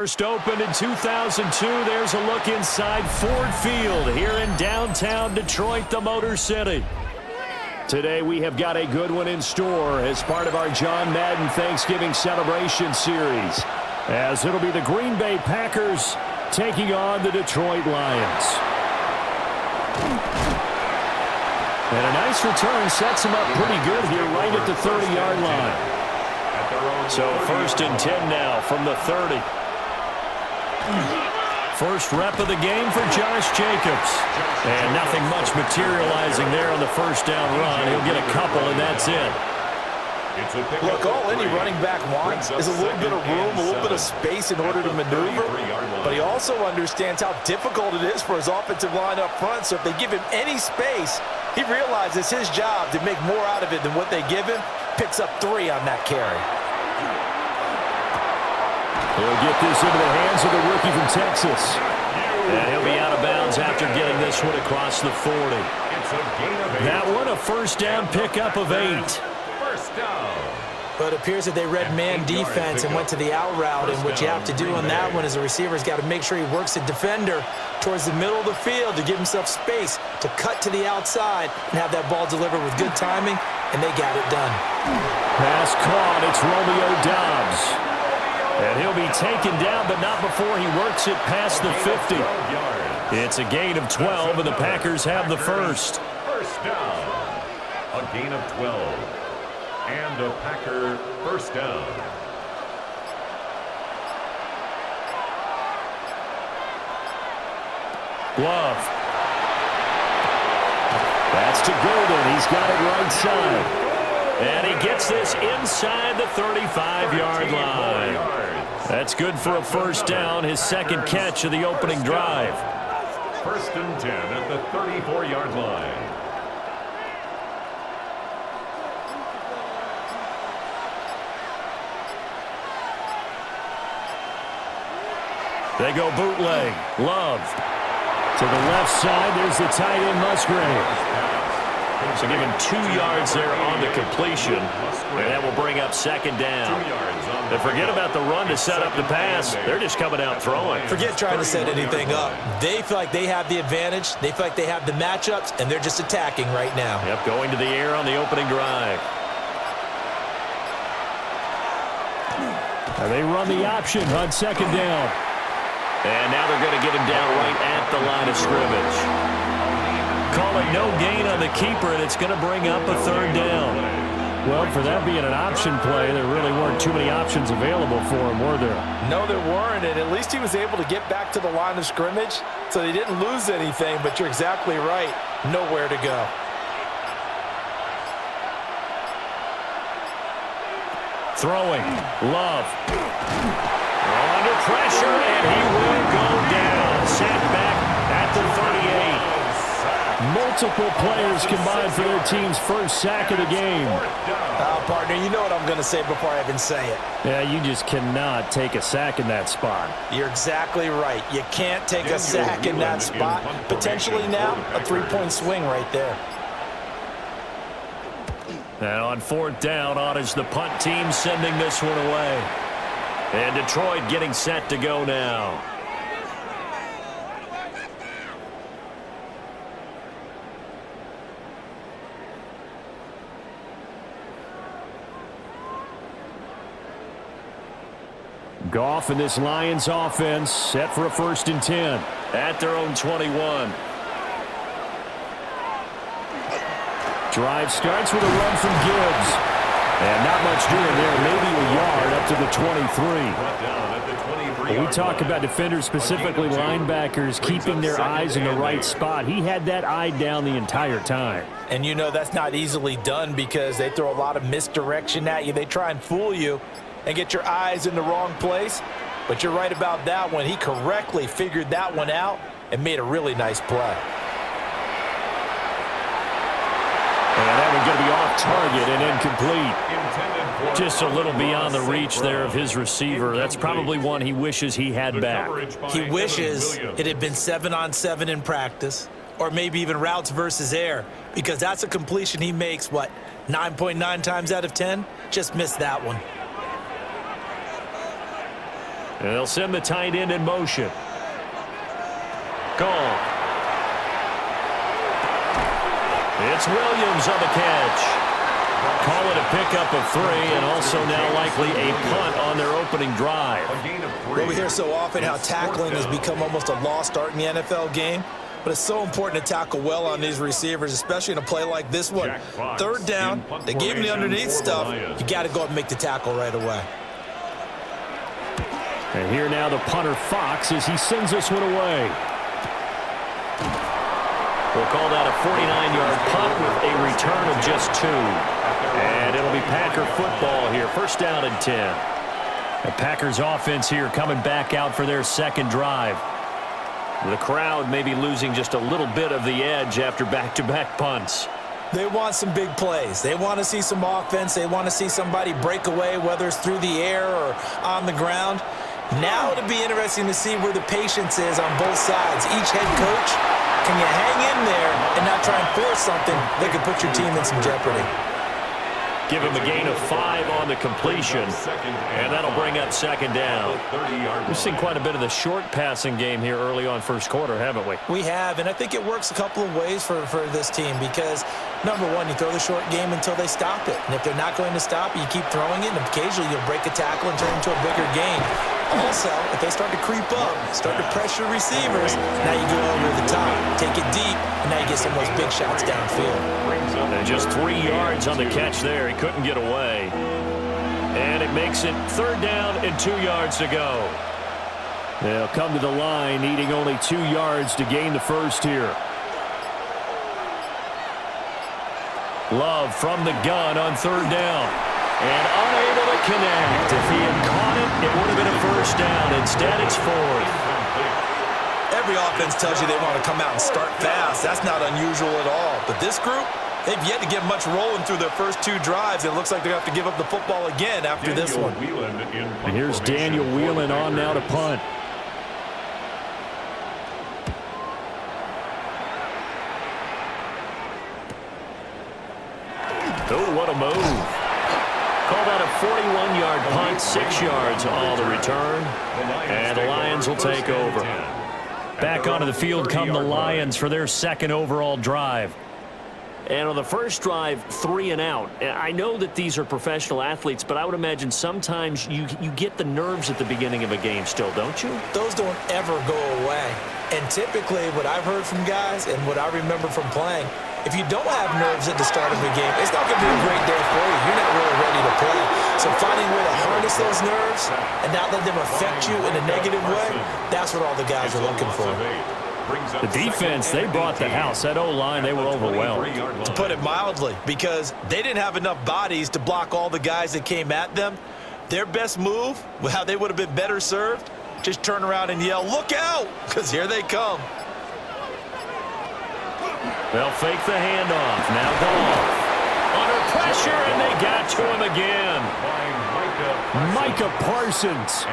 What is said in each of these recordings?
First opened in 2002, there's a look inside Ford Field here in downtown Detroit, the Motor City. Today we have got a good one in store as part of our John Madden Thanksgiving Celebration Series, as it'll be the Green Bay Packers taking on the Detroit Lions. And a nice return sets them up pretty good here right at the 30-yard line. So first and 10 now from the 30. First rep of the game for Josh Jacobs. And nothing much materializing there on the first down run. He'll get a couple, and that's it. Look, all any running back wants is a little bit of room, a little bit of space in order to maneuver. But he also understands how difficult it is for his offensive line up front. So if they give him any space, he realizes his job to make more out of it than what they give him. Picks up 3 on that carry. He'll get this into the hands of the rookie from Texas. And he'll be out of bounds after getting this one across the 40. That one a first down pickup of 8. But it appears that they read man defense and went to the out route. And what you have to do on that one is the receiver's got to make sure he works the defender towards the middle of the field to give himself space to cut to the outside and have that ball delivered with good timing, and they got it done. Pass caught. It's Romeo Doubs. And he'll be taken down, but not before he works it past the 50. It's a gain of 12, and the Packers have the first. First down. A gain of 12. And a Packer first down. Glove. That's to Golden. He's got it right side. And he gets this inside the 35-yard line. That's good for a first down, his second catch of the opening drive. First and 10 at the 34-yard line. They go bootleg. Love. To the left side, there's the tight end Musgrave. So give him 2 yards there on the completion, and that will bring up second down. And forget about the run to set up the pass. They're just coming out throwing. Forget trying to set anything up. They feel like they have the advantage. They feel like they have the matchups, and they're just attacking right now. Yep, going to the air on the opening drive. And they run the option on second down. And now they're going to get him down right at the line of scrimmage. Calling no gain on the keeper, and it's going to bring up a third down. Well, for that being an option play, there really weren't too many options available for him, were there? No, there weren't, and at least he was able to get back to the line of scrimmage, so they didn't lose anything, but you're exactly right. Nowhere to go. Throwing. Love. Under pressure, and he will go down. Sacked back at the 38. Multiple players combined for their team's first sack of the game. Partner, you know what I'm going to say before I even say it. Yeah, you just cannot take a sack in that spot. You're exactly right. You can't take a sack in that spot. Potentially now, a 3-point swing right there. And on fourth down, on is the punt team sending this one away. And Detroit getting set to go now. Goff and this Lions offense set for a first and 10 at their own 21. Drive starts with a run from Gibbs. And not much doing there, maybe a yard up to the 23. We talk about defenders, specifically linebackers, keeping their eyes in the right spot. He had that eye down the entire time. And you know that's not easily done because they throw a lot of misdirection at you. They try and fool you and get your eyes in the wrong place. But you're right about that one. He correctly figured that one out and made a really nice play. And that one's going to be off target and incomplete. Just a little beyond the reach there of his receiver. That's probably one he wishes he had back. He wishes it had been 7-on-7 in practice, or maybe even routes versus air, because that's a completion he makes, 9.9 times out of 10? Just missed that one. And they'll send the tight end in motion. Gone. It's Williams on the catch. Call it a pickup of 3, and also now likely a punt on their opening drive. Well, we hear so often how tackling has become almost a lost art in the NFL game, but it's so important to tackle well on these receivers, especially in a play like this one. Third down, they gave him the underneath stuff. You got to go up and make the tackle right away. And here now the punter Fox as he sends this one away. We'll call that a 49-yard punt with a return of just 2. And it'll be Packer football here. First down and 10. The Packers offense here coming back out for their second drive. The crowd may be losing just a little bit of the edge after back-to-back punts. They want some big plays. They want to see some offense. They want to see somebody break away, whether it's through the air or on the ground. Now it'll be interesting to see where the patience is on both sides. Each head coach, can you hang in there and not try and force something that could put your team in some jeopardy? Give him a gain of 5 on the completion, and that'll bring up second down. We've seen quite a bit of the short passing game here early on first quarter, haven't we? We have, and I think it works a couple of ways for this team because, number one, you throw the short game until they stop it. And if they're not going to stop it, you keep throwing it, and occasionally you'll break a tackle and turn it into a bigger game. Also, if they start to creep up, start to pressure receivers, now you go over the top, take it deep, and now you get some of those big shots downfield. And just 3 yards on the catch there. He couldn't get away. And it makes it third down and 2 yards to go. They'll come to the line needing only 2 yards to gain the first here. Love from the gun on third down. And unable to connect. If he had caught it, it would have been a first down. Instead, it's 4th. Every offense tells you they want to come out and start fast. That's not unusual at all. But this group, they've yet to get much rolling through their first 2 drives. It looks like they're going to have to give up the football again after this one. And here's Daniel Whelan on now to punt. Oh, what a move. Call that a 41-yard punt, 6 yards on the return. And the Lions will take over. Back onto the field come the Lions for their second overall drive. And on the first drive, 3 and out. I know that these are professional athletes, but I would imagine sometimes you get the nerves at the beginning of a game still, don't you? Those don't ever go away. And typically what I've heard from guys and what I remember from playing, if you don't have nerves at the start of a game, it's not going to be a great day for you. You're not really ready to play. So finding a way to harness those nerves and not let them affect you in a negative way, that's what all the guys are looking for. The defense, they brought the house. That O-line, they were overwhelmed. To put it mildly, because they didn't have enough bodies to block all the guys that came at them. Their best move, how they would have been better served, just turn around and yell, "Look out!" because here they come. They'll fake the handoff. Now Goff. Under pressure, and they got to him again. Micah Parsons.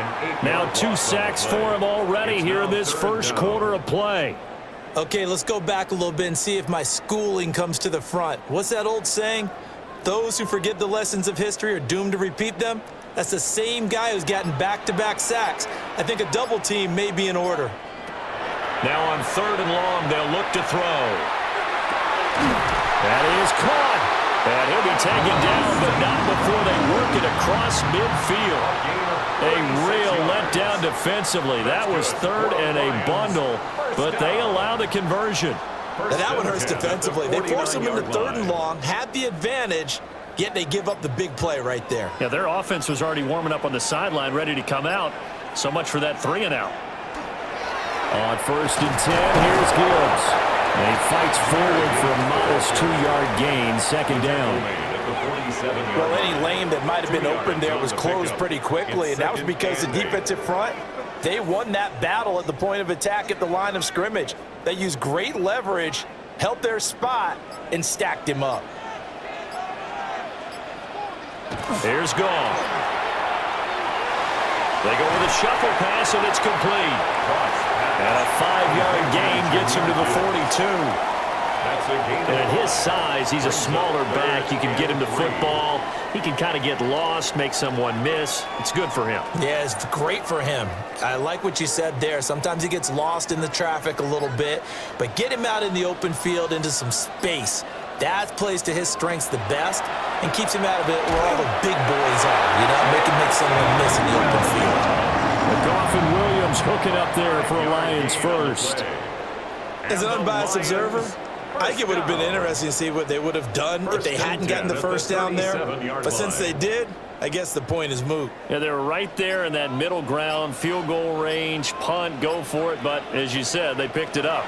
Now 2 sacks for him already here in this first quarter of play. Okay, let's go back a little bit and see if my schooling comes to the front. What's that old saying? Those who forget the lessons of history are doomed to repeat them. That's the same guy who's gotten back-to-back sacks. I think a double team may be in order. Now on 3rd and long, they'll look to throw. That is caught. And he'll be taken down, but not before they work it across midfield. A real letdown defensively. That was 3rd and a bundle, but they allow the conversion. Now that one hurts defensively. They force them into 3rd and long, had the advantage, yet they give up the big play right there. Yeah, their offense was already warming up on the sideline, ready to come out. So much for that 3 and out. On 1st and 10, here's Gibbs. And he fights forward for a modest 2-yard gain, second down. Well, any lane that might have been open there was closed pretty quickly, and that was because the defensive front, they won that battle at the point of attack at the line of scrimmage. They used great leverage, held their spot, and stacked him up. Here's Goff. They go with a shuffle pass, and it's complete. And a 5-yard gain gets him to the 42. And at his size, he's a smaller back. You can get him to football. He can kind of get lost, make someone miss. It's good for him. Yeah, it's great for him. I like what you said there. Sometimes he gets lost in the traffic a little bit, but get him out in the open field into some space. That plays to his strengths the best and keeps him out of it where all the big boys are, make someone miss in the open field. Goff and Williams hooking up there for a Lions first. As an unbiased observer, I think it would have been interesting to see what they would have done if they hadn't gotten the first down there. But since they did, I guess the point is moot. Yeah, they were right there in that middle ground, field goal range, punt, go for it. But as you said, they picked it up.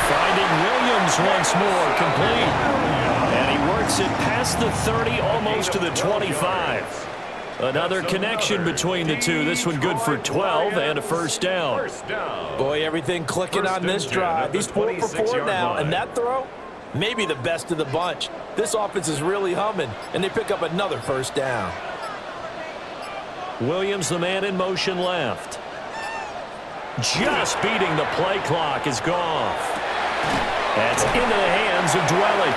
Finding Williams once more, complete. And he works it past the 30, almost to the 25. Another connection between the two. This one good for 12 and a first down. Boy, everything clicking on this drive. He's 4 for 4 now, and that throw, maybe the best of the bunch. This offense is really humming, and they pick up another first down. Williams, the man in motion left. Just beating the play clock is Goff. That's into the hands of Dwelly.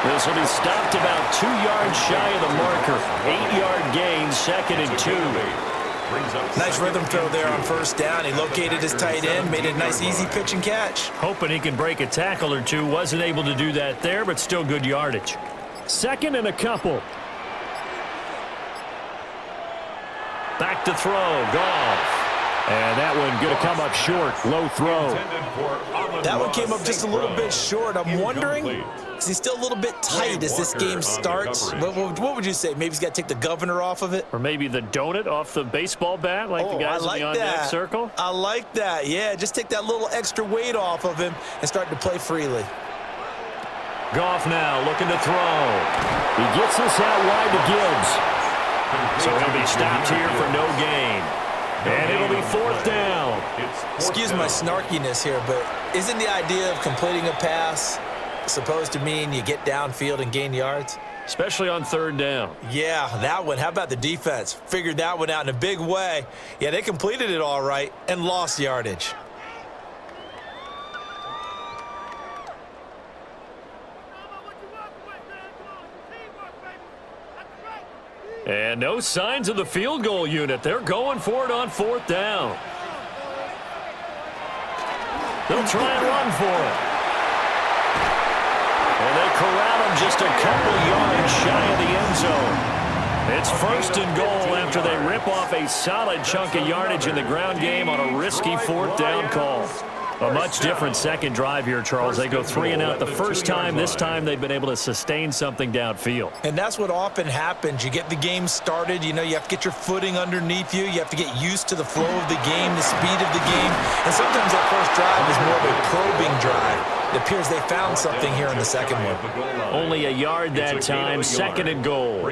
This will be stopped about 2 yards shy of the marker. 8-yard gain, 2nd and 2. Nice rhythm throw there on first down. He located his tight end, made a nice easy pitch and catch. Hoping he can break a tackle or two. Wasn't able to do that there, but still good yardage. 2nd and a couple. Back to throw, Goff. And that one going to come up short. Low throw. That one came up just a little bit short. I'm wondering, is he still a little bit tight as this game starts? What would you say? Maybe he's got to take the governor off of it? Or maybe the donut off the baseball bat like the guys in the on-deck circle? I like that. Yeah, just take that little extra weight off of him and start to play freely. Goff now looking to throw. He gets this out wide to Gibbs. So he'll be stopped here for no gain. And it'll be 4th down. Excuse my snarkiness here, but isn't the idea of completing a pass supposed to mean you get downfield and gain yards? Especially on 3rd down. Yeah, that one. How about the defense? Figured that one out in a big way. Yeah, they completed it all right and lost yardage. And no signs of the field goal unit. They're going for it on 4th down. They'll try and run for it. And they corral him just a couple yards shy of the end zone. It's 1st and goal after they rip off a solid chunk of yardage in the ground game on a risky 4th down call. A much different second drive here, Charles. They go 3 and out the first time. This time they've been able to sustain something downfield. And that's what often happens. You get the game started. You have to get your footing underneath you. You have to get used to the flow of the game, the speed of the game. And sometimes that first drive is more of a probing drive. It appears they found something here in the second one. Only a yard that time. 2nd and goal.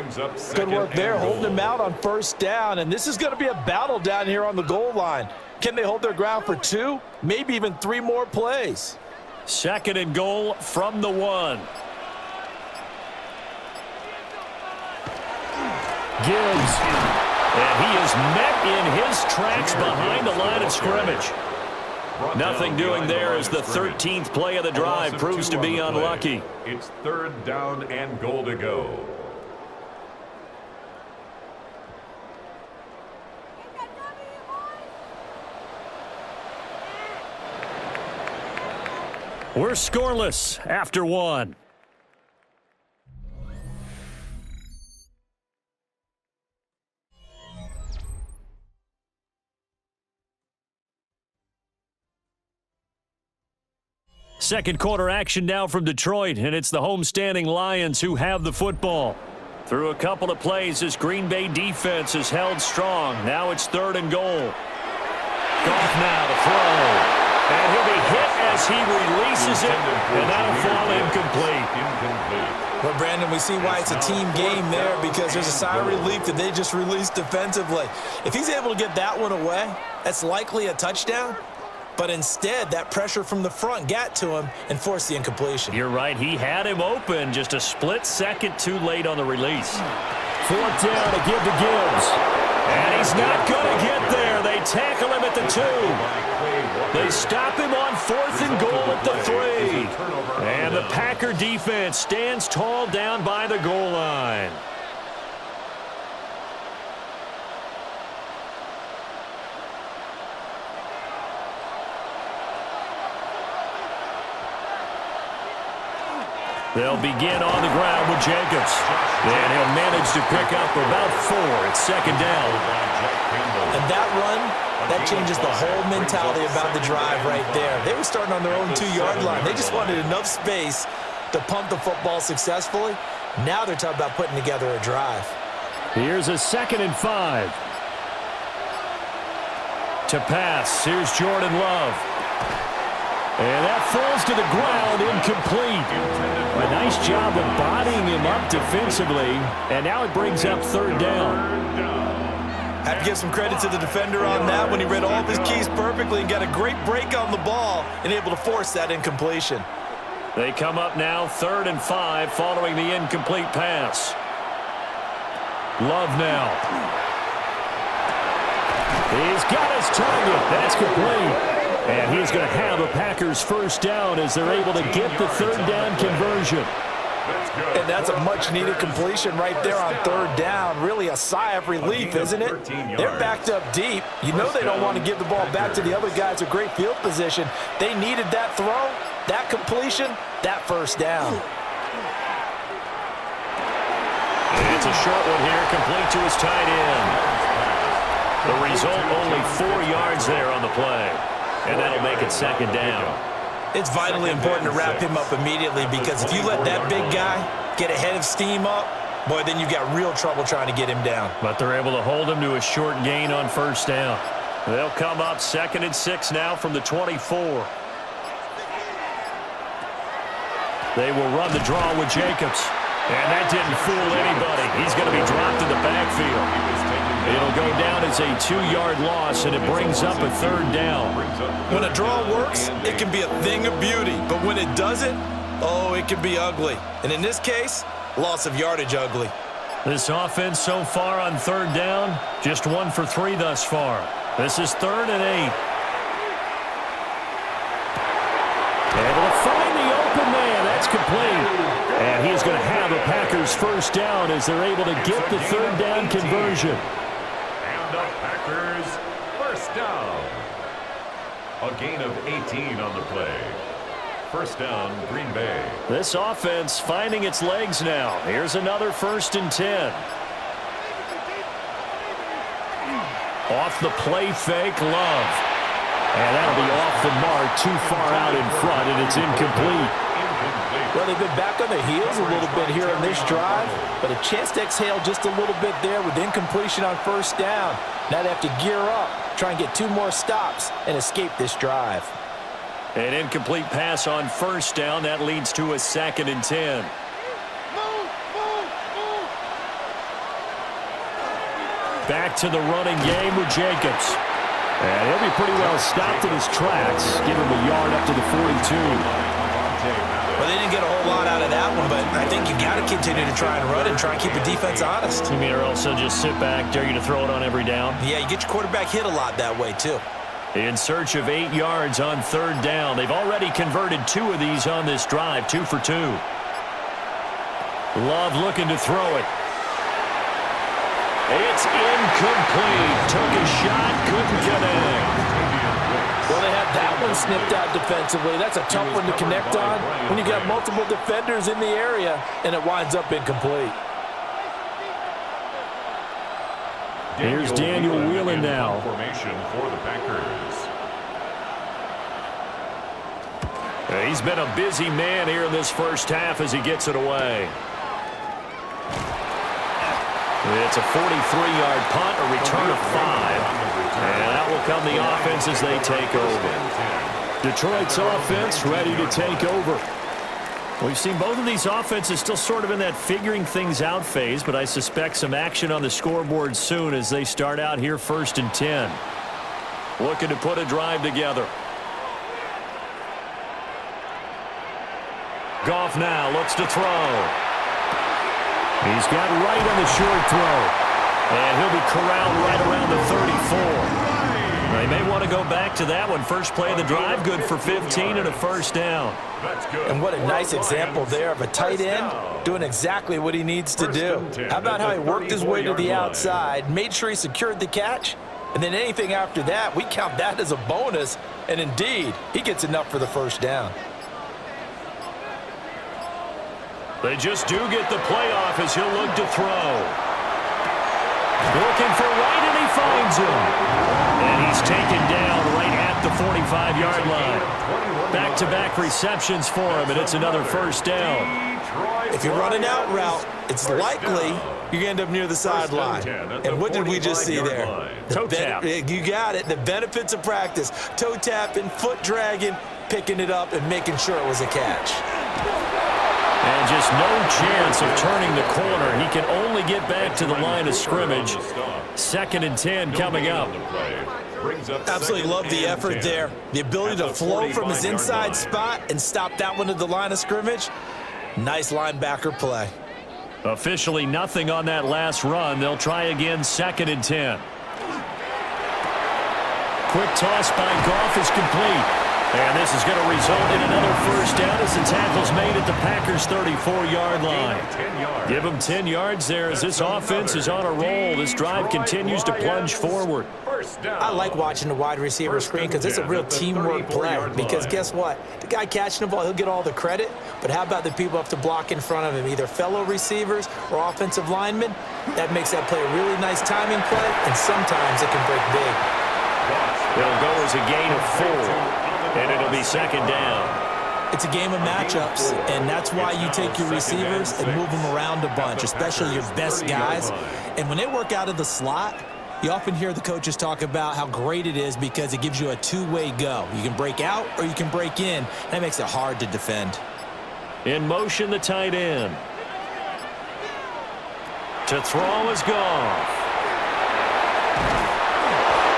Good work there, holding them out on first down. And this is going to be a battle down here on the goal line. Can they hold their ground for 2, maybe even 3 more plays? 2nd and goal from the 1. Gibbs. And he is met in his tracks behind the line of scrimmage. Nothing doing there as the 13th play of the drive proves to be unlucky. It's 3rd down and goal to go. We're scoreless after 1. Second quarter action now from Detroit, and it's the homestanding Lions who have the football. Through a couple of plays, this Green Bay defense is held strong. Now it's 3rd and goal. Goff now to throw. And he'll be hit as he releases it, and that'll fall incomplete. Well, Brandon, we see why it's a team game there, because there's a sigh of relief that they just released defensively. If he's able to get that one away, that's likely a touchdown. But instead, that pressure from the front got to him and forced the incompletion. You're right. He had him open, just a split second too late on the release. 4th down to give to Gibbs. And he's not going to get there. there. They tackle him at the 2. They stop him on 4th and goal at the 3. And the Packer defense stands tall down by the goal line. They'll begin on the ground with Jacobs. And he'll manage to pick up about 4. It's 2nd down. And that run, that changes the whole mentality about the drive right there. They were starting on their own 2-yard line. They just wanted enough space to pump the football successfully. Now they're talking about putting together a drive. Here's a 2nd and 5. To pass, here's Jordan Love. And that falls to the ground, incomplete. A nice job of bodying him up defensively, and now it brings up 3rd down. Have to give some credit to the defender on that when he read all of his keys perfectly and got a great break on the ball and able to force that incompletion. They come up now 3rd and 5 following the incomplete pass. Love now. He's got his target. That's complete. And he's going to have a Packers 1st down as they're able to get the 3rd down conversion. And that's a much-needed completion right there on 3rd down. Really a sigh of relief, isn't it? They're backed up deep. You know they don't want to give the ball back to the other guys. A great field position. They needed that throw, that completion, that 1st down. And it's a short one here, complete to his tight end. The result, only 4 yards there on the play. And that'll make it 2nd down. It's vitally important to wrap him up immediately because if you let that big guy get ahead of steam up, boy, then you've got real trouble trying to get him down. But they're able to hold him to a short gain on 1st down. They'll come up 2nd and 6 now from the 24. They will run the draw with Jacobs. And that didn't fool anybody. He's going to be dropped in the backfield. It'll go down as a 2-yard loss, and it brings up a 3rd down. When a draw works, it can be a thing of beauty. But when it doesn't, oh, it can be ugly. And in this case, loss of yardage ugly. This offense so far on 3rd down, just 1 for 3 thus far. This is 3rd and 8. Able to find the open man. That's complete. And he's going to have a Packers 1st down as they're able to get the 3rd down conversion. And the Packers 1st down. A gain of 18 on the play. 1st down, Green Bay. This offense finding its legs now. Here's another 1st and 10. Off the play fake, Love. And that'll be off the mark, too far out in front, and it's incomplete. Well, they've been back on their heels a little bit here on this drive, but a chance to exhale just a little bit there with incompletion on 1st down. Now they have to gear up, try and get 2 more stops, and escape this drive. An incomplete pass on 1st down. That leads to a 2nd and 10. Back to the running game with Jacobs. And he'll be pretty well stopped in his tracks. Give him a yard up to the 42. Well, they didn't get a whole lot out of that one, but I think you've got to continue to try and run and try and keep the defense honest. You mean or else they'll just sit back, dare you to throw it on every down? Yeah, you get your quarterback hit a lot that way, too. In search of 8 yards on 3rd down. They've already converted 2 of these on this drive, 2 for 2. Love looking to throw it. It's incomplete. Took a shot, couldn't connect. Well, they had that one snipped out defensively. That's a tough one to connect on when you got multiple defenders in the area, and it winds up incomplete. Here's Daniel Whelan now. Formation for the Packers. He's been a busy man here in this 1st half as he gets it away. It's a 43-yard punt, a return of 5. And out will come the offense as they take over. Detroit's offense ready to take over. We've seen both of these offenses still sort of in that figuring things out phase, but I suspect some action on the scoreboard soon as they start out here 1st and 10. Looking to put a drive together. Goff now looks to throw. He's got right on the short throw. And he'll be corralled right around the 34. to go back to that one. First play of the drive, good for 15 and a first down. That's good. And what a nice example there of a tight end doing exactly what he needs to do. How about how he worked his way to the outside, made sure he secured the catch, and then anything after that, we count that as a bonus, and indeed, he gets enough for the first down. They just do get the playoff as he'll look to throw. Looking for White, and he finds him. And he's taken down right at the 45-yard line. Back-to-back receptions for him, and it's another first down. If you run an out route, it's likely you're going to end up near the sideline. And what did we just see there? Toe tap. You got it. The benefits of practice. Toe tapping, foot dragging, picking it up, and making sure it was a catch. And just no chance of turning the corner. He can only get back to the line of scrimmage. 2nd and 10 coming up. Absolutely love the effort there. The ability to flow from his inside spot and stop that one at the line of scrimmage. Nice linebacker play. Officially nothing on that last run. They'll try again, 2nd and 10. Quick toss by Goff is complete. And this is going to result in another first down as the tackle's made at the Packers' 34-yard line. Give them 10 yards there as this offense is on a roll. This drive continues to plunge forward. I like watching the wide receiver screen because it's a real teamwork play. Because guess what? The guy catching the ball, he'll get all the credit. But how about the people up to block in front of him, either fellow receivers or offensive linemen? That makes that play a really nice timing play, and sometimes it can break big. It'll go as a gain of 4. And it'll be 2nd down. It's a game of matchups, and that's why you take your receivers and move them around a bunch, especially your best guys. And when they work out of the slot, you often hear the coaches talk about how great it is because it gives you a two-way go. You can break out or you can break in. That makes it hard to defend. In motion, the tight end. To throw is Goff.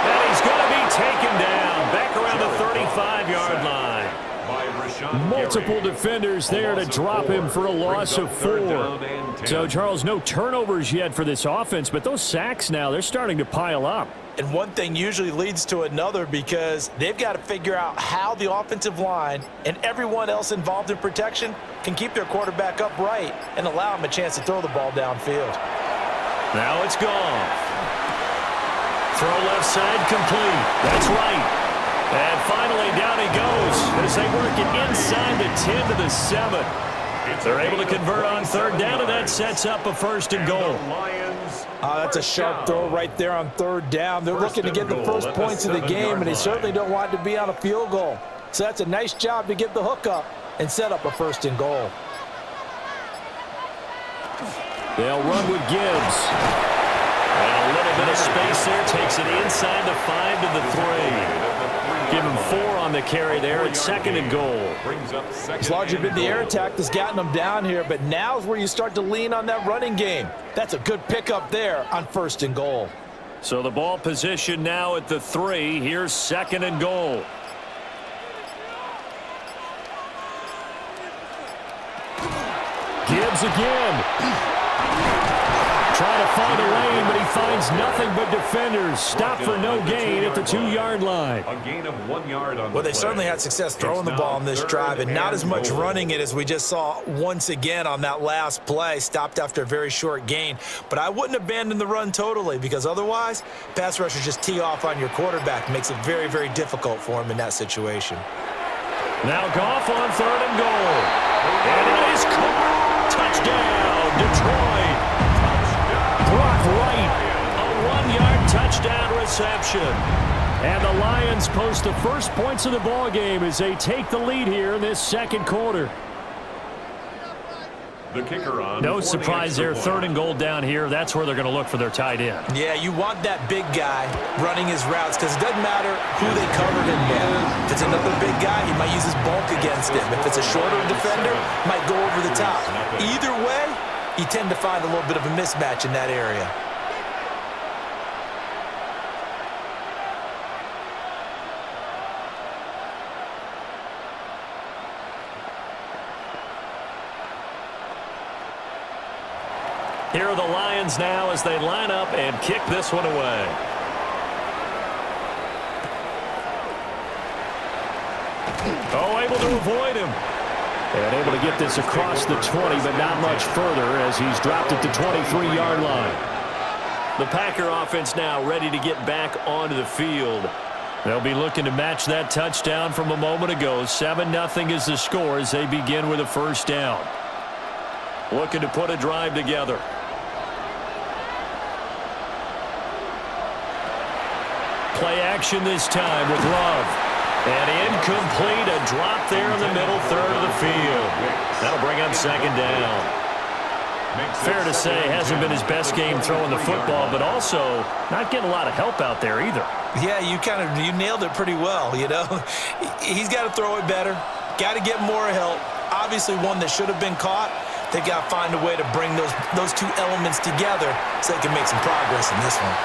And he's going to be taken down. Back around the 35-yard line. Multiple defenders there to drop him for a loss of 4. So, Charles, no turnovers yet for this offense, but those sacks now, they're starting to pile up. And one thing usually leads to another because they've got to figure out how the offensive line and everyone else involved in protection can keep their quarterback upright and allow him a chance to throw the ball downfield. Now it's Goff. Throw left side complete. That's right. And finally down he goes as they work it inside the 10 to the 7. They're able to convert on 3rd down, and that sets up a 1st and goal. That's a sharp throw right there on 3rd down. They're looking to get the first points of the game, and they certainly don't want to be on a field goal. So that's a nice job to get the hook up and set up a 1st and goal. They'll run with Gibbs. And a little bit of space there. Takes it inside the 5 to the 3. Give him 4 on the carry there. It's 2nd and goal. It's largely been the air attack that's gotten them down here, but now's where you start to lean on that running game. That's a good pickup there on 1st and goal. So the ball position now at the 3. Here's 2nd and goal. Gibbs again. Trying to find a lane, but he finds nothing but defenders. Stop for no gain at the 2-yard line. A gain of 1 yard on Well, they certainly had success throwing the ball on this drive, and not as much running it as we just saw once again on that last play. Stopped after a very short gain. But I wouldn't abandon the run totally because otherwise, pass rushers just tee off on your quarterback. Makes it very, very difficult for him in that situation. Now Goff on 3rd and goal. And it is caught. Touchdown, Detroit. Brock Wright, a 1-yard touchdown reception. And the Lions post the first points of the ball game as they take the lead here in this 2nd quarter. The kicker on. No surprise there, 3rd and goal down here. That's where they're going to look for their tight end. Yeah, you want that big guy running his routes because it doesn't matter who they covered in man. If it's another big guy, he might use his bulk against him. If it's a shorter defender, might go over the top. Either way, you tend to find a little bit of a mismatch in that area. Here are the Lions now as they line up and kick this one away. Oh, able to avoid him. And able to get this across the 20, but not much further as he's dropped at the 23-yard line. The Packer offense now ready to get back onto the field. They'll be looking to match that touchdown from a moment ago. 7-0 is the score as they begin with a first down. Looking to put a drive together. Play action this time with Love. And incomplete, a drop there in the middle third of the field. That'll bring up second down. Fair to say, hasn't been his best game throwing the football, but also not getting a lot of help out there either. Yeah, you nailed it pretty well, you know. He's got to throw it better, got to get more help. Obviously one that should have been caught. They got to find a way to bring those two elements together so they can make some progress in this one.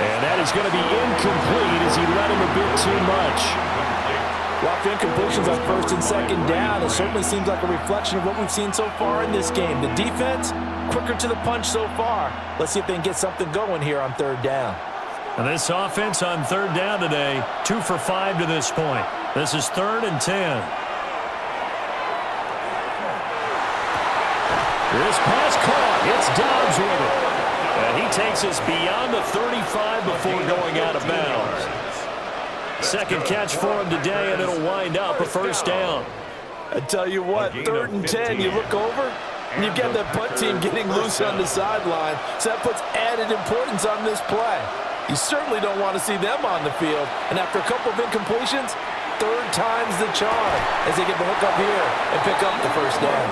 And that is going to be incomplete as he let him a bit too much. Lots of incompletions on first and second down. It certainly seems like a reflection of what we've seen so far in this game. The defense, quicker to the punch so far. Let's see if they can get something going here on third down. And this offense on third down today, 2 for 5 to this point. This is 3rd and 10. This pass caught. It's Dobbs with it. And he takes us beyond the 35 before going out of bounds. Second catch for him today, and it'll wind up a first down. I tell you what, 3rd and 10, you look over, and you've got that punt team getting loose on the sideline, so that puts added importance on this play. You certainly don't want to see them on the field, and after a couple of incompletions, 3rd time's the charm as they get the hook up here and pick up the first down.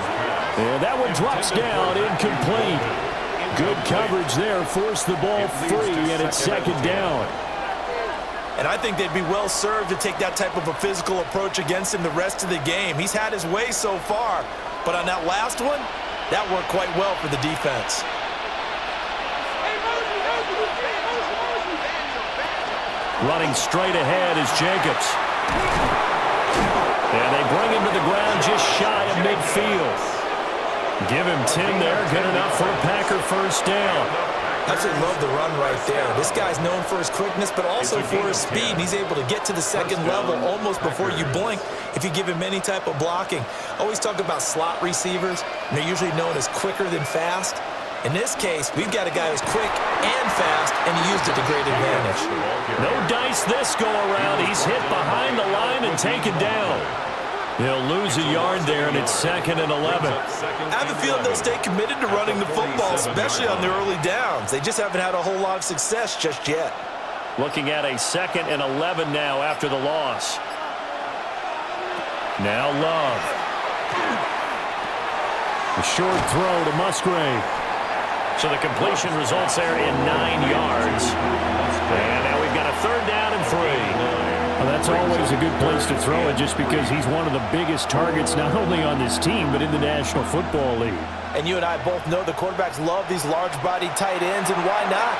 And that one drops down, incomplete. Good coverage there, forced the ball free, and it's second down. And I think they'd be well served to take that type of a physical approach against him the rest of the game. He's had his way so far, but on that last one, that worked quite well for the defense. Running straight ahead is Jacobs. And they bring him to the ground just shy of midfield. Give him 10 there, good enough for a Packer first down. I absolutely love the run right there. This guy's known for his quickness, but also for his speed. And he's able to get to the second level almost before you blink if you give him any type of blocking. Always talk about slot receivers, and they're usually known as quicker than fast. In this case, we've got a guy who's quick and fast, and he used it to great advantage. No dice this go-around. He's hit behind the line and taken down. He'll lose a yard there, and it's 2nd and 11. I have a feeling they'll stay committed to running the football, especially on the early downs. They just haven't had a whole lot of success just yet. Looking at a 2nd and 11 now after the loss. Now Love. A short throw to Musgrave. So the completion results there in 9 yards. And now we've got a 3rd down and 3. Well, that's always a good place to throw it just because he's one of the biggest targets not only on this team but in the National Football League. And you and I both know the quarterbacks love these large-bodied tight ends, and why not?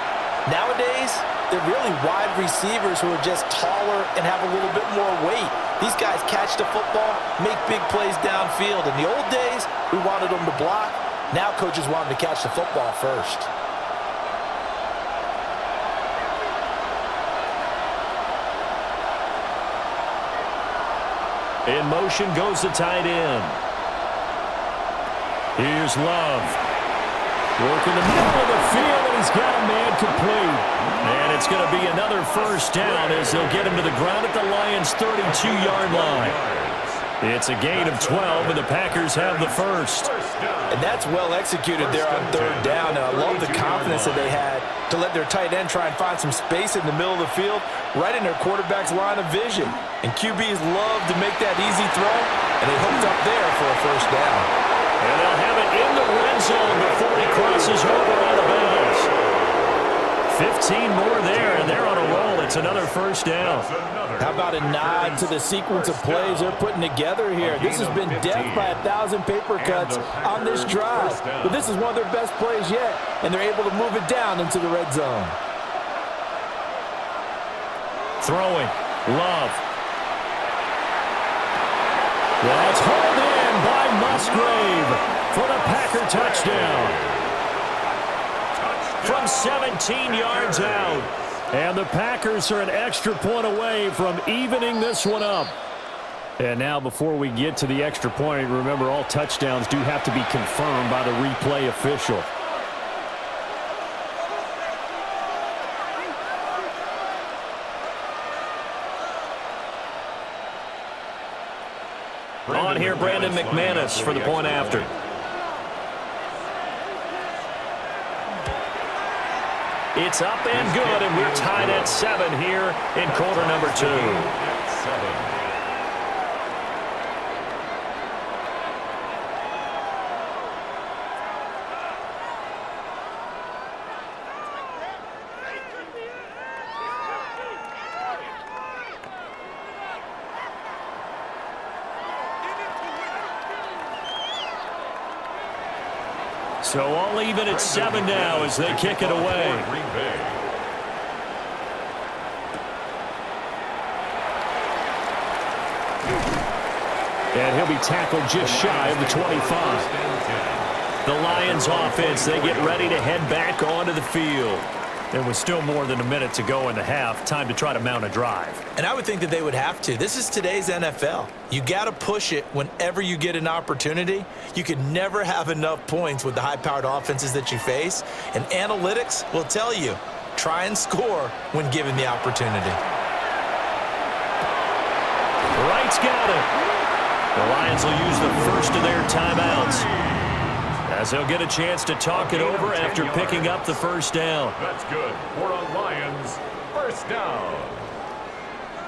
Nowadays, they're really wide receivers who are just taller and have a little bit more weight. These guys catch the football, make big plays downfield. In the old days, we wanted them to block. Now coaches want them to catch the football first. In motion goes the tight end. Here's Love. Working the middle of the field, and he's got a man complete. And it's going to be another first down as they'll get him to the ground at the Lions' 32-yard line. It's a gain of 12, and the Packers have the first. And that's well executed there on 3rd down, and I love the confidence that they had to let their tight end try and find some space in the middle of the field, right in their quarterback's line of vision. And QBs love to make that easy throw, and they hooked up there for a first down. And they'll have it in the red zone before he crosses over out of bounds. 15 more there, and they're on a roll. It's another first down. How about a nod to the sequence of plays they're putting together here? This has been death by 1,000 paper cuts on this drive. But this is one of their best plays yet, and they're able to move it down into the red zone. Throwing. Love. That's hauled in by Musgrave for the Packer touchdown. From 17 yards out. And the Packers are an extra point away from evening this one up. And now before we get to the extra point, remember all touchdowns do have to be confirmed by the replay official. On here, Brandon McManus for the point after. It's up and good, and we're tied at 7 here in quarter number 2. 7. So all even at 7 now as they kick it away. And he'll be tackled just shy of the 25. The Lions offense, they get ready to head back onto the field. There was still more than a minute to go in the half. Time to try to mount a drive. And I would think that they would have to. This is today's NFL. You got to push it whenever you get an opportunity. You could never have enough points with the high-powered offenses that you face. And analytics will tell you, try and score when given the opportunity. Wright's got it. The Lions will use the first of their timeouts, as they'll get a chance to talk it over after picking up the first down. That's good for a Lions first down.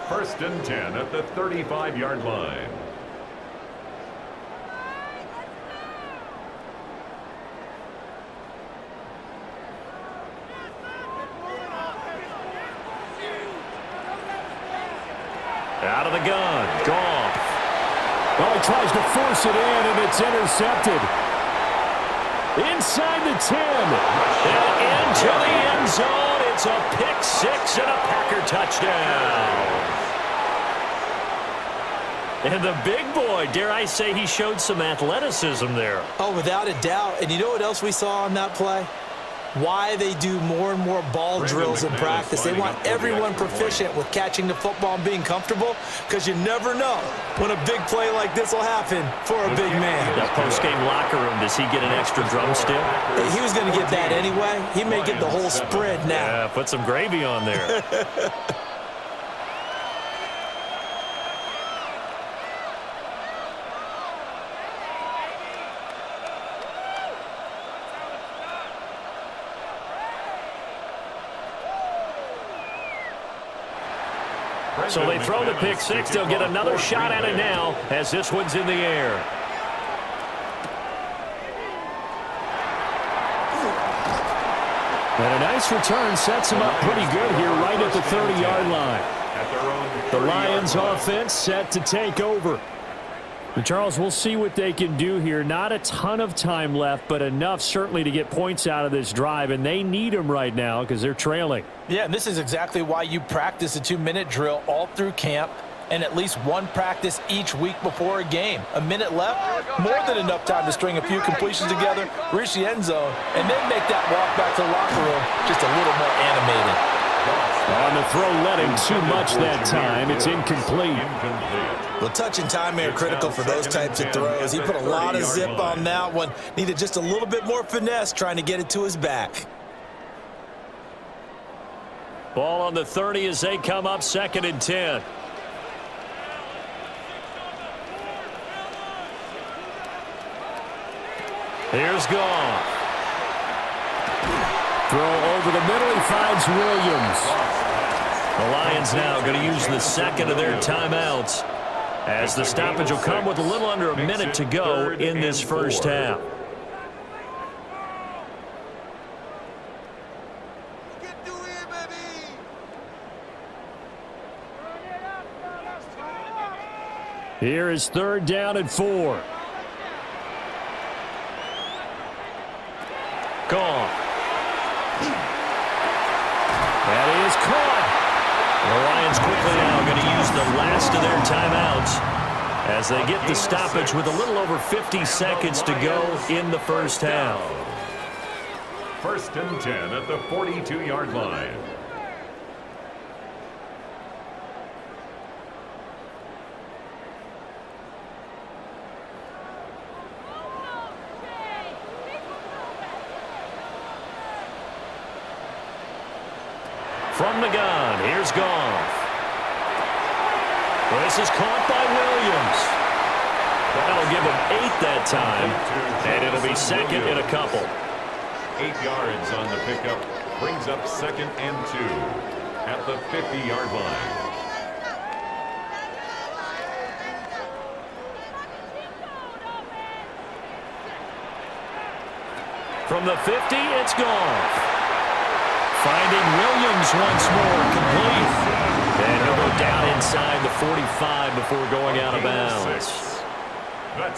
1st and 10 at the 35-yard line. Out of the gun, Goff. Well, he tries to force it in, and it's intercepted. Inside the 10. And into the end zone. It's a pick 6 and a Packer touchdown. And the big boy, dare I say, he showed some athleticism there. Oh, without a doubt. And you know what else we saw on that play? Why they do more and more ball drills in practice. They want everyone proficient with catching the football and being comfortable, because you never know when a big play like this will happen for a big man. That post-game locker room, does he get an extra drumstick? He was going to get that anyway. He may get the whole spread now. Yeah, put some gravy on there. So they throw the pick 6. They'll get another shot at it now as this one's in the air. And a nice return sets him up pretty good here right at the 30-yard line. The Lions offense set to take over. And Charles, we'll see what they can do here. Not a ton of time left, but enough certainly to get points out of this drive, and they need them right now because they're trailing. Yeah, and this is exactly why you practice a 2-minute drill all through camp and at least one practice each week before a game. A minute left, more than enough time to string a few completions together, reach the end zone, and then make that walk back to the locker room just a little more animated. On the throw, letting too much that time. It's incomplete. Well, touch and timing are critical for those types of throws. He put a lot of zip on that one. Needed just a little bit more finesse trying to get it to his back. Ball on the 30 as they come up 2nd and 10. Here's Goff. Throw over the middle. He finds Williams. The Lions now going to use the 2nd of their timeouts, as the stoppage will come with a little under a minute to go in this first half. Here is 3rd down and 4. Goff. That is caught. The Lions quickly now going to use the last of their timeouts as they get the stoppage with a little over 50 seconds to go in the first half. 1st and 10 at the 42-yard line. From the gun, here's Goff. This is caught by Williams. That'll give him 8 that time, and it'll be second in a couple. 8 yards on the pickup. Brings up 2nd and 2 at the 50-yard line. From the 50, it's Goff. Finding Williams once more, complete. And he'll go down inside the 45 before going out of bounds.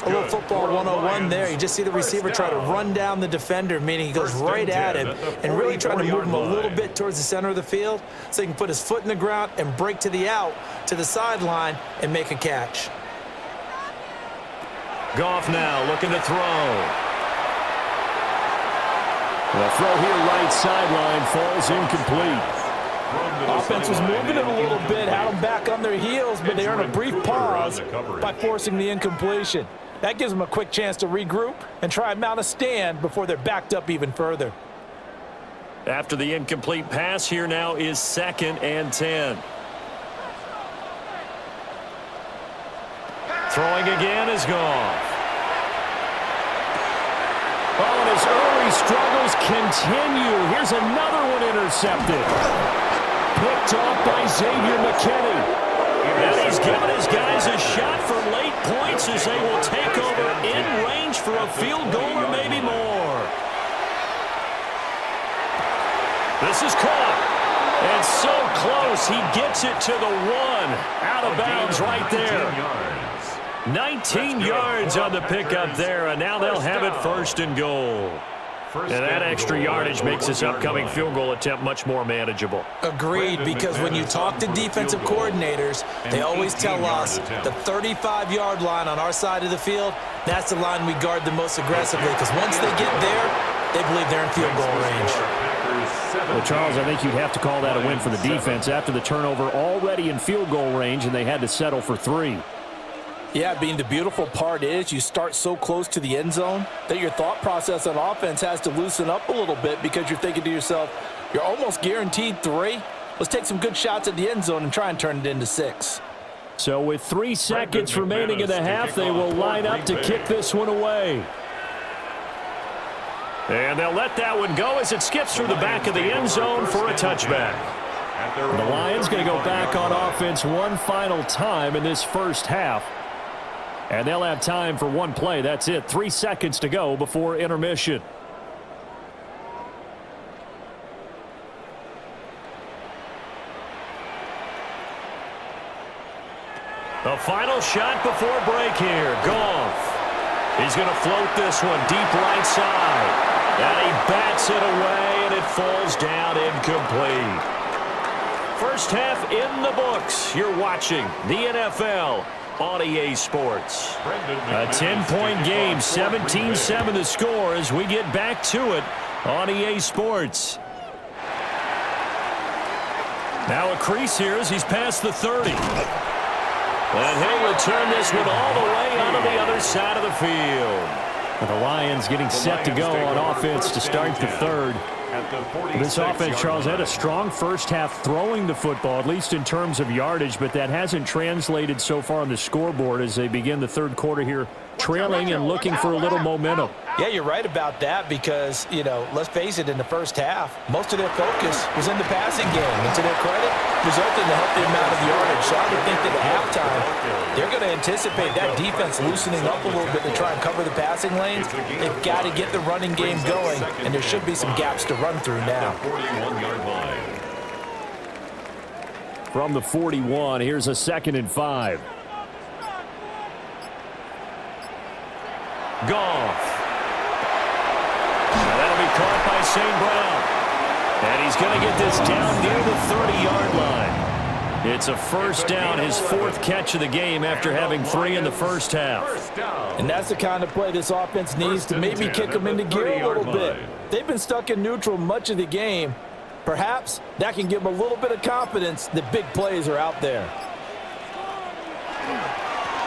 A little football 101 there. You just see the receiver try to run down the defender, meaning he goes right at him and really trying to move him a little bit towards the center of the field so he can put his foot in the ground and break to the out, to the sideline, and make a catch. Goff now looking to throw. The throw here right sideline falls incomplete. Offense was moving it a little bit, had them back on their heels, but they earn a brief pause by forcing the incompletion. That gives them a quick chance to regroup and try and mount a stand before they're backed up even further. After the incomplete pass, here now is 2nd and 10. Throwing again is Goff. Oh, and his early struggles continue. Here's another one intercepted. Picked off by Xavier McKinney. And he's given his guys a shot for late points as they will take over in range for a field goal or maybe more. This is caught. And so close, he gets it to the 1. Out of bounds right there. 19 yards on the pickup there, and now they'll have it 1st and goal. And that extra yardage makes this upcoming field goal attempt much more manageable. Agreed, because when you talk to defensive coordinators, they always tell us the 35-yard line on our side of the field, that's the line we guard the most aggressively, because once they get there, they believe they're in field goal range. Well, Charles, I think you'd have to call that a win for the defense after the turnover already in field goal range, and they had to settle for 3. Yeah, Bean, the beautiful part is you start so close to the end zone that your thought process on offense has to loosen up a little bit because you're thinking to yourself, you're almost guaranteed 3. Let's take some good shots at the end zone and try and turn it into 6. So with 3 seconds remaining in the half, they will line up to kick this one away. And they'll let that one go as it skips through the back of the end zone for a touchback. The Lions going to go back on offense one final time in this first half. And they'll have time for one play. That's it. 3 seconds to go before intermission. The final shot before break here. Goff. He's going to float this one deep right side. And he bats it away, and it falls down incomplete. First half in the books. You're watching the NFL on EA Sports. A 10-point game, 17-7 the score as we get back to it on EA Sports. Now a crease here as he's past the 30. And he'll return this one all the way out of the other side of the field. And the Lions getting set to go on offense to start the third. This offense, Charles, had a strong first half throwing the football, at least in terms of yardage, but that hasn't translated so far on the scoreboard as they begin the third quarter here, trailing and looking for a little momentum. Yeah, you're right about that because, you know, let's face it, in the first half, most of their focus was in the passing game. And to their credit, resulted in a healthy amount of yardage. So I would think that at halftime, they're going to anticipate that defense loosening up a little bit to try and cover the passing lanes. They've got to get the running game going, and there should be some gaps to run through now. From the 41, here's a 2nd and 5. Goff. Now that'll be caught by St. Brown. And he's going to get this down near the 30-yard line. It's a first down, his 4th catch of the game after having 3 in the first half. And that's the kind of play this offense needs to maybe kick them into gear a little bit. They've been stuck in neutral much of the game. Perhaps that can give them a little bit of confidence that big plays are out there.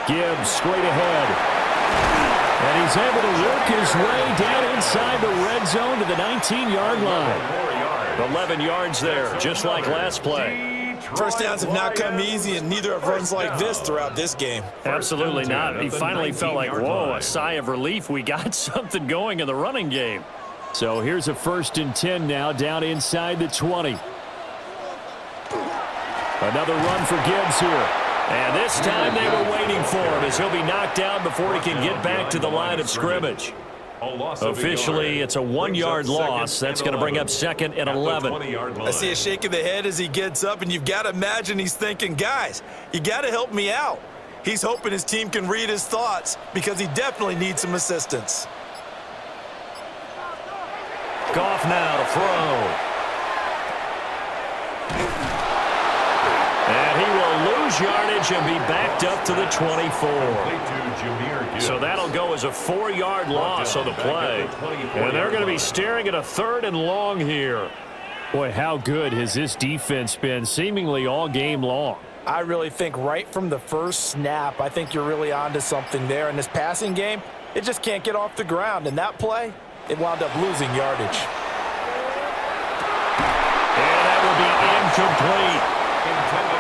Gibbs straight ahead. And he's able to work his way down inside the red zone to the 19-yard line. 11 yards there, just like last play. First downs have not come easy, and neither have runs like this throughout this game. Absolutely not. He finally felt like, whoa, a sigh of relief. We got something going in the running game. So here's a 1st and 10 now, down inside the 20. Another run for Gibbs here. And this time they were waiting for him as he'll be knocked down before he can get back to the line of scrimmage. Officially, it's a 1-yard loss. That's going to bring up 2nd and 11. I see a shake of the head as he gets up, and you've got to imagine he's thinking, guys, you got to help me out. He's hoping his team can read his thoughts because he definitely needs some assistance. Goff now to throw. And he will lose yardage and be backed up to the 24. So that'll go as a 4-yard loss on the play. And they're going to be staring at a 3rd and long here. Boy, how good has this defense been seemingly all game long? I really think right from the first snap, I think you're really onto something there. In this passing game, it just can't get off the ground. And that play, it wound up losing yardage. And that will be incomplete.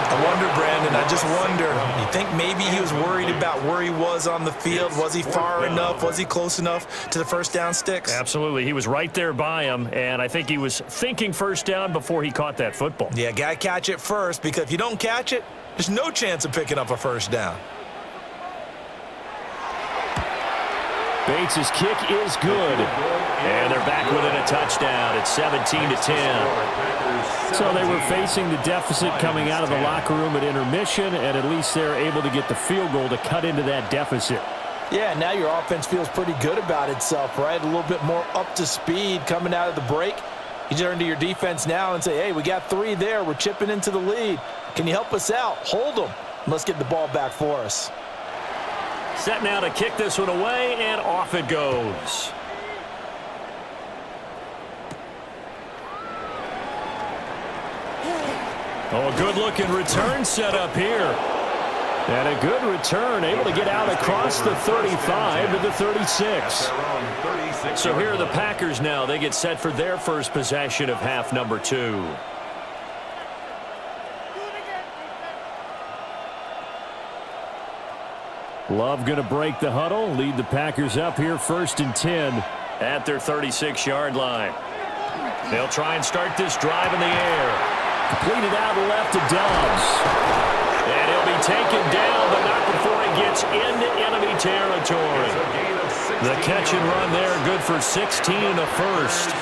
I wonder, Brandon, I just wonder, you think maybe he was worried about where he was on the field? Was he far enough? Was he close enough to the first down sticks? Absolutely. He was right there by him, and I think he was thinking first down before he caught that football. Yeah, got to catch it first, because if you don't catch it, there's no chance of picking up a first down. Bates' kick is good, and they're back within a touchdown. It's 17-10. So they were facing the deficit coming out of the locker room at intermission, and at least they're able to get the field goal to cut into that deficit. Yeah, now your offense feels pretty good about itself, right? A little bit more up to speed coming out of the break. You turn to your defense now and say, hey, we got 3 there. We're chipping into the lead. Can you help us out? Hold them. Let's get the ball back for us. Set now to kick this one away, and off it goes. Oh, a good-looking return set up here. And a good return, able to get out across the 35 to the 36. So here are the Packers now. They get set for their first possession of half number 2. Love going to break the huddle, lead the Packers up here 1st and 10 at their 36-yard line. They'll try and start this drive in the air. Completed out left to Dobbs. And he'll be taken down, but not before he gets into enemy territory. The catch and run there, good for 16 and a first.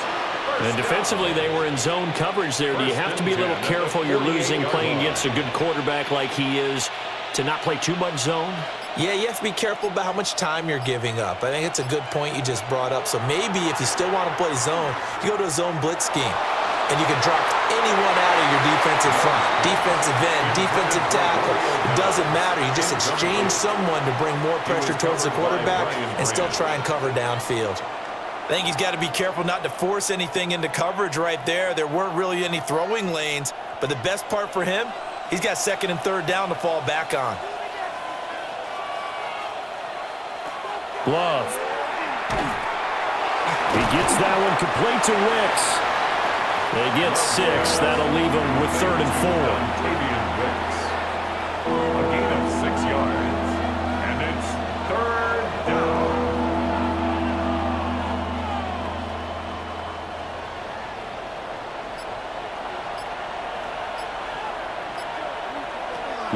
And defensively, they were in zone coverage there. Do you have to be a little careful? You're losing playing against a good quarterback like he is to not play too much zone? Yeah, you have to be careful about how much time you're giving up. I think it's a good point you just brought up. So maybe if you still want to play zone, you go to a zone blitz scheme. And you can drop anyone out of your defensive front. Defensive end, defensive tackle. It doesn't matter. You just exchange someone to bring more pressure towards the quarterback and still try and cover downfield. I think he's got to be careful not to force anything into coverage right there. There weren't really any throwing lanes. But the best part for him, he's got 2nd and 3rd down to fall back on. Love. He gets that one complete to Wicks. They get 6. That'll leave them with 3rd and 4. A gain of 6 yards. And it's 3rd down.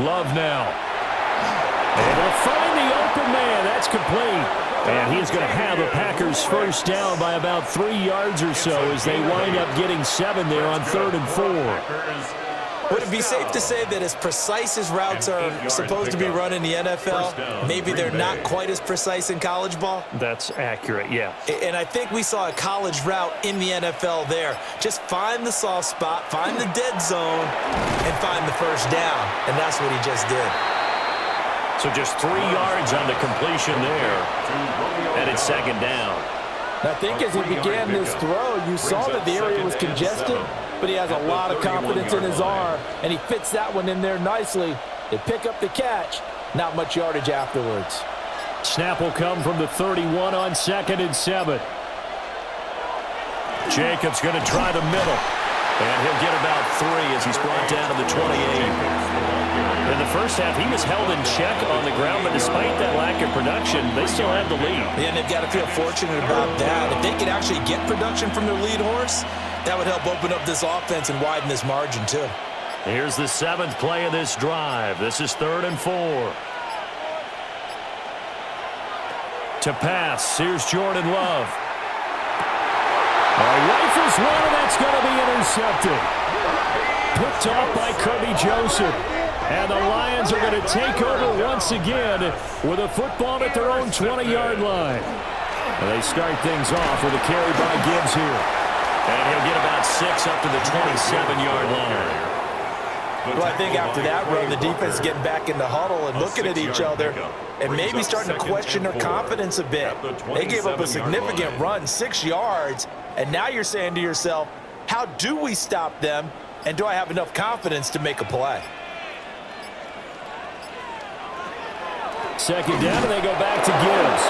Love now. And they'll find the open man. That's complete. And he's going to have a Packers first down by about 3 yards or so as they wind up getting 7 there on 3rd and 4. Would it be safe to say that as precise as routes are supposed to be run in the NFL, maybe they're not quite as precise in college ball? That's accurate, yeah. And I think we saw a college route in the NFL there. Just find the soft spot, find the dead zone, and find the first down. And that's what he just did. So just 3 yards on the completion there. And it's 2nd down. I think as he began this throw, you saw that the area was congested, but he has a lot of confidence in his arm, and he fits that one in there nicely. They pick up the catch, not much yardage afterwards. Snap will come from the 31 on 2nd and 7. Jacobs going to try the middle. And he'll get about 3 as he's brought down to the 28. In the first half, he was held in check on the ground, but despite that lack of production, they still have the lead. Yeah, and they've got to feel fortunate about that. If they could actually get production from their lead horse, that would help open up this offense and widen this margin, too. Here's the 7th play of this drive. This is 3rd and 4. To pass, here's Jordan Love. Rifles one, and that's going to be intercepted. Picked off by Kirby Joseph. And the Lions are going to take over once again with a football at their own 20-yard line. And they start things off with a carry by Gibbs here. And he'll get about 6 up to the 27-yard line. Well, I think after that run, the defense is getting back in the huddle and looking at each other and maybe starting to question their confidence a bit. They gave up a significant run, 6 yards, and now you're saying to yourself, how do we stop them, and do I have enough confidence to make a play? Second down, and they go back to Gibbs.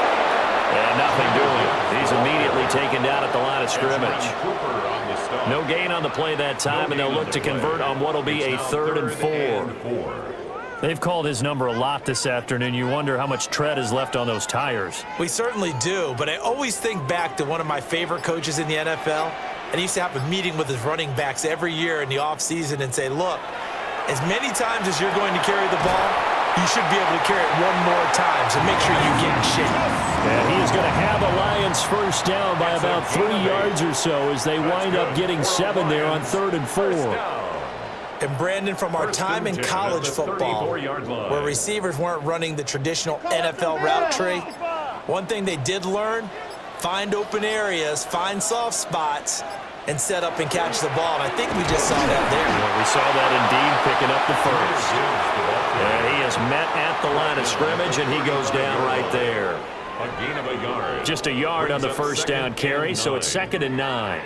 And nothing doing. He's immediately taken down at the line of scrimmage. No gain on the play that time, and they'll look to convert on what will be a 3rd and 4. They've called his number a lot this afternoon. You wonder how much tread is left on those tires. We certainly do, but I always think back to one of my favorite coaches in the NFL, and he used to have a meeting with his running backs every year in the offseason and say, look, as many times as you're going to carry the ball, you should be able to carry it one more time, so make sure you get in shape. And he is going to have a Lions first down by about 3 yards or so as they wind up getting 7 there on 3rd and 4. And Brandon, from our time in college football, where receivers weren't running the traditional NFL route tree, one thing they did learn, find open areas, find soft spots, and set up and catch the ball. And I think we just saw that there. Yeah, we saw that indeed, picking up the first. And he is met at the line of scrimmage, and he goes down right there. A gain of a yard. Just a yard on the first down carry, so it's 2nd and 9.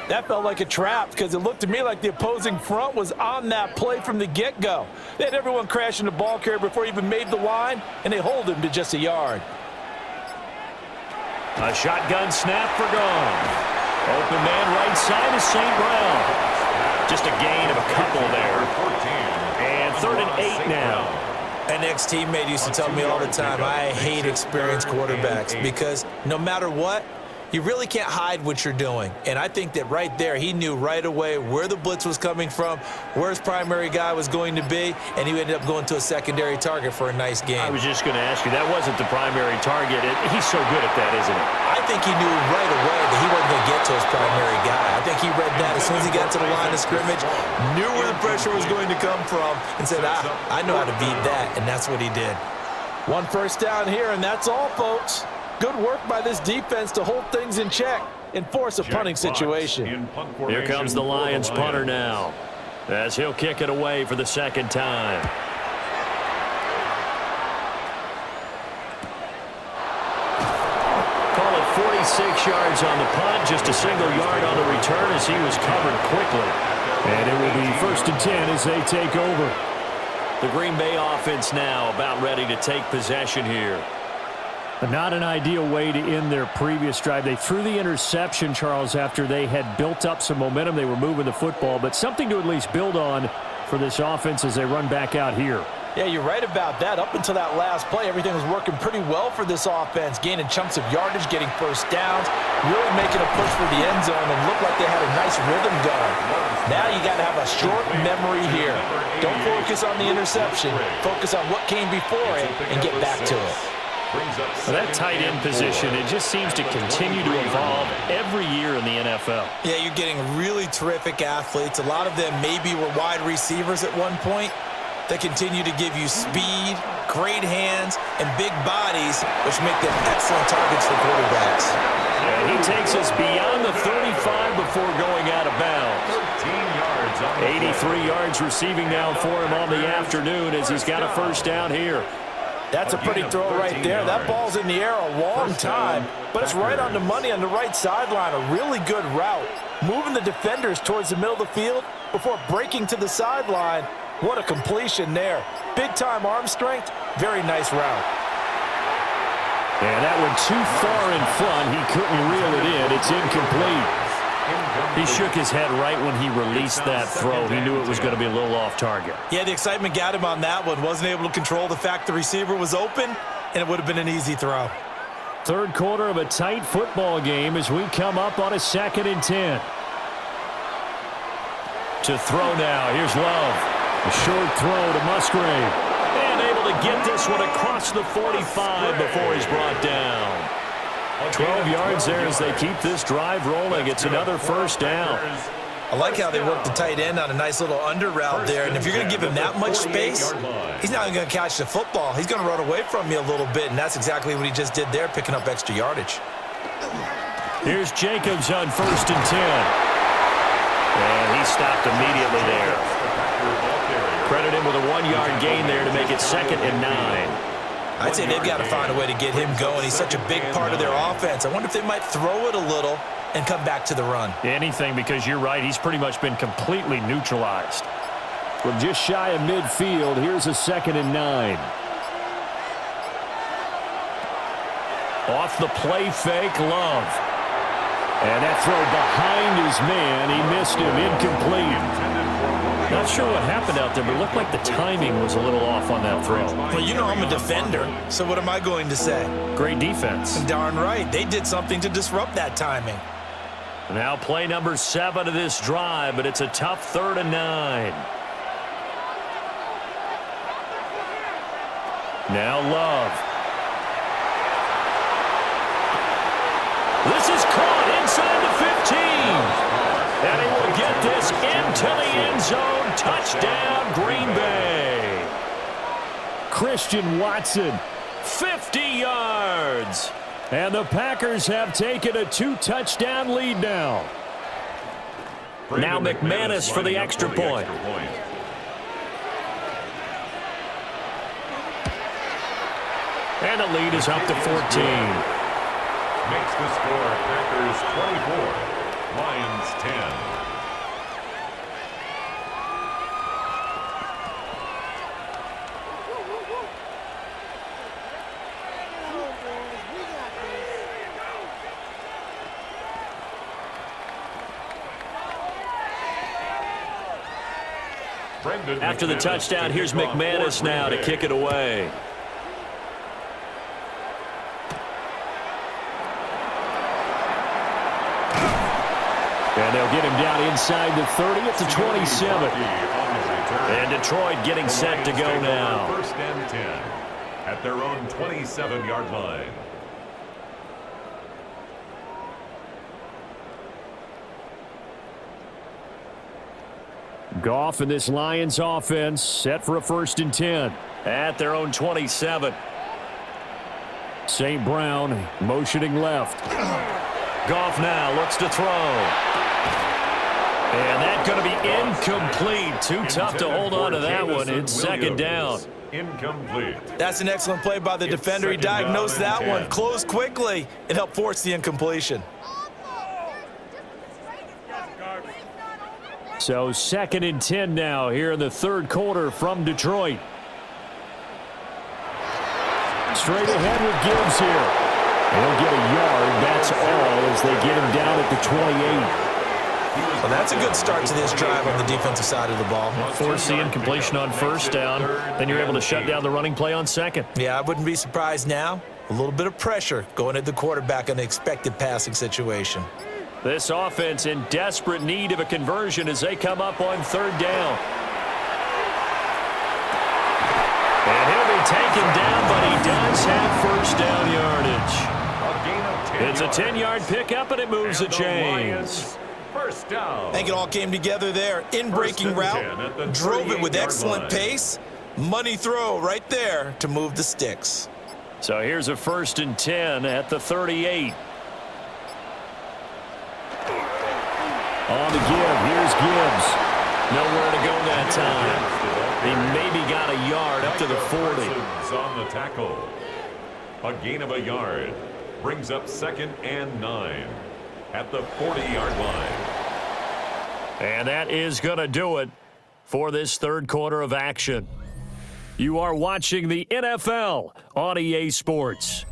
That felt like a trap because it looked to me like the opposing front was on that play from the get-go. They had everyone crashing the ball carrier before he even made the line, and they hold him to just a yard. A shotgun snap for gone. Open man right side is St. Brown. Just a gain of a couple there. And 3rd and 8 now. An ex-teammate used to tell me all the time, I hate experienced quarterbacks because no matter what, you really can't hide what you're doing. And I think that right there, he knew right away where the blitz was coming from, where his primary guy was going to be, and he ended up going to a secondary target for a nice game. I was just going to ask you, that wasn't the primary target. He's so good at that, isn't he? I think he knew right away that he wasn't going to get to his primary guy. I think he read that as soon as he got to the line of scrimmage, knew where the pressure was going to come from, and said, I know how to beat that, and that's what he did. 1 first down here, and that's all, folks. Good work by this defense to hold things in check and force a punting situation. Here comes the Lions punter now, as he'll kick it away for the 2nd time. Call it 46 yards on the punt, just a single yard on the return as he was covered quickly. And it will be 1st and 10 as they take over. The Green Bay offense now about ready to take possession here. But not an ideal way to end their previous drive. They threw the interception, Charles, after they had built up some momentum. They were moving the football, but something to at least build on for this offense as they run back out here. Yeah, you're right about that. Up until that last play, everything was working pretty well for this offense, gaining chunks of yardage, getting first downs, really making a push for the end zone, and looked like they had a nice rhythm going. Now you got to have a short memory here. Don't focus on the interception. Focus on what came before it and get back to it. Well, that tight end position, it just seems to continue to evolve every year in the NFL. Yeah, you're getting really terrific athletes. A lot of them maybe were wide receivers at one point. They continue to give you speed, great hands, and big bodies, which make them excellent targets for quarterbacks. And he takes us beyond the 35 before going out of bounds. 83 yards receiving now for him on the afternoon as he's got a first down here. That's a pretty throw right there. That ball's in the air a long time, but it's right on the money on the right sideline. A really good route. Moving the defenders towards the middle of the field before breaking to the sideline. What a completion there. Big-time arm strength. Very nice route. And that one too far in front. He couldn't reel it in. It's incomplete. He shook his head right when he released that throw. He knew it was going to be a little off target. Yeah, the excitement got him on that one. Wasn't able to control the fact the receiver was open, and it would have been an easy throw. Third quarter of a tight football game as we come up on a 2nd and 10. To throw now. Here's Love. A short throw to Musgrave. And able to get this one across the 45 before he's brought down. 12 yards there as they keep this drive rolling. It's another first down. I like how they work the tight end on a nice little under route there. And if you're going to give him that much space, he's not going to catch the football. He's going to run away from you a little bit, and that's exactly what he just did there, picking up extra yardage. Here's Jacobs on 1st and 10. And he stopped immediately there. Credit him with a 1-yard gain there to make it 2nd and 9. I'd say they've got to find a way to get him going. He's such a big part of their offense. I wonder if they might throw it a little and come back to the run. Anything, because you're right. He's pretty much been completely neutralized. From just shy of midfield, here's a 2nd and 9. Off the play fake, Love. And that throw behind his man. He missed him, incomplete. Not sure what happened out there, but it looked like the timing was a little off on that throw. Well, you know I'm a defender, so what am I going to say? Great defense. Darn right. They did something to disrupt that timing. Now play number 7 of this drive, but it's a tough 3rd and 9. Now Love. This is caught inside the 15. And he will get this into the end zone. Touchdown, Green Bay. Christian Watson, 50 yards. And the Packers have taken a 2-touchdown lead now. Now McManus for the extra point. And the lead is up to 14. Makes the score Packers 24. Lions 10. After the touchdown, here's McManus now to kick it away. And they'll get him down inside the 30 at the 27. And Detroit getting set to go now. 1st and 10 at their own 27-yard line. Goff and this Lions offense set for a 1st and 10 at their own 27. St. Brown motioning left. Goff now looks to throw. And that's going to be incomplete. Too tough to hold on to that one. It's 2nd down. Incomplete. That's an excellent play by the defender. He diagnosed that one, closed quickly, and helped force the incompletion. So 2nd and 10 now here in the 3rd quarter from Detroit. Straight ahead with Gibbs here. He'll get a yard, that's all, as they get him down at the 28. Well, that's a good start to this drive on the defensive side of the ball. Force the incompletion on 1st down, then you're able to shut down the running play on 2nd. Yeah, I wouldn't be surprised now. A little bit of pressure going at the quarterback in an expected passing situation. This offense in desperate need of a conversion as they come up on 3rd down. And he'll be taken down, but he does have 1st down yardage. It's a 10-yard pickup, and it moves the chains. 1st down. I think it all came together there. In-breaking route, drove it with excellent pace. Money throw right there to move the sticks. So here's a 1st and 10 at the 38. On the give, here's Gibbs. Nowhere to go that time. He maybe got a yard up to the 40. On the tackle. A gain of a yard. Brings up 2nd and 9 at the 40-yard line. And that is going to do it for this 3rd quarter of action. You are watching the NFL on EA Sports.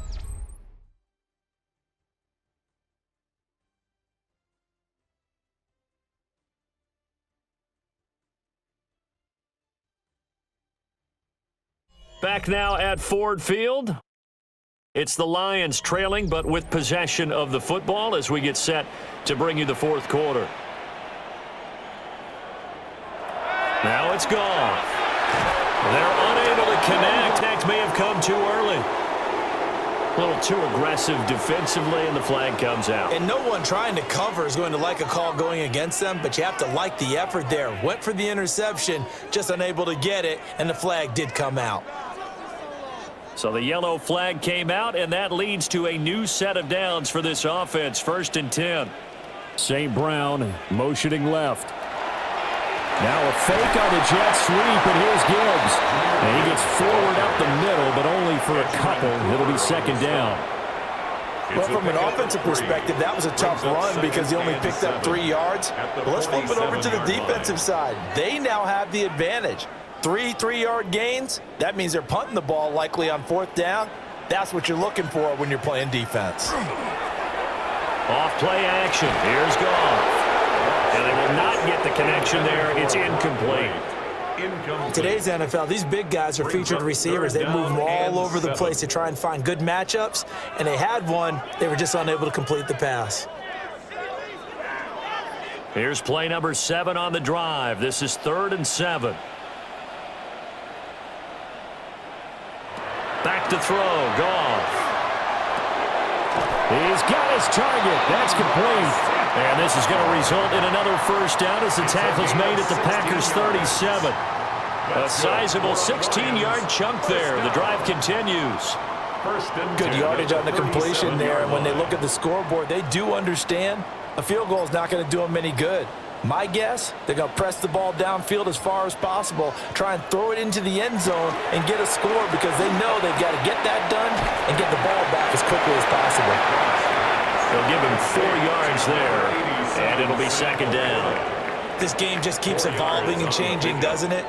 Back now at Ford Field. It's the Lions trailing, but with possession of the football as we get set to bring you the fourth quarter. Now it's gone. They're unable to connect. That may have come too early. A little too aggressive defensively, and the flag comes out. And no one trying to cover is going to like a call going against them, but you have to like the effort there. Went for the interception, just unable to get it, and the flag did come out. So the yellow flag came out, and that leads to a new set of downs for this offense. 1st and 10. St. Brown motioning left. Now a fake on the jet sweep, and here's Gibbs. And he gets forward up the middle, but only for a couple. It'll be 2nd down. Well, from an offensive perspective, that was a tough run because he only picked up 3 yards. But let's flip it over to the defensive side. They now have the advantage. 3 3-yard gains, that means they're punting the ball likely on 4th down. That's what you're looking for when you're playing defense. Off play action. Here's Goff. And they will not get the connection there. It's incomplete. In today's NFL, these big guys are featured receivers. They move all over the place to try and find good matchups, and they had one. They were just unable to complete the pass. Here's play number 7 on the drive. This is 3rd and 7. Back to throw. Goff. He's got his target. That's complete. And this is going to result in another 1st down as the tackle's made at the Packers' 37. A sizable 16-yard chunk there. The drive continues. Good yardage on the completion there. And when they look at the scoreboard, they do understand a field goal is not going to do them any good. My guess, they're going to press the ball downfield as far as possible, try and throw it into the end zone and get a score because they know they've got to get that done and get the ball back as quickly as possible. They'll give him 4 yards there, and it'll be 2nd down. This game just keeps evolving and changing, doesn't it?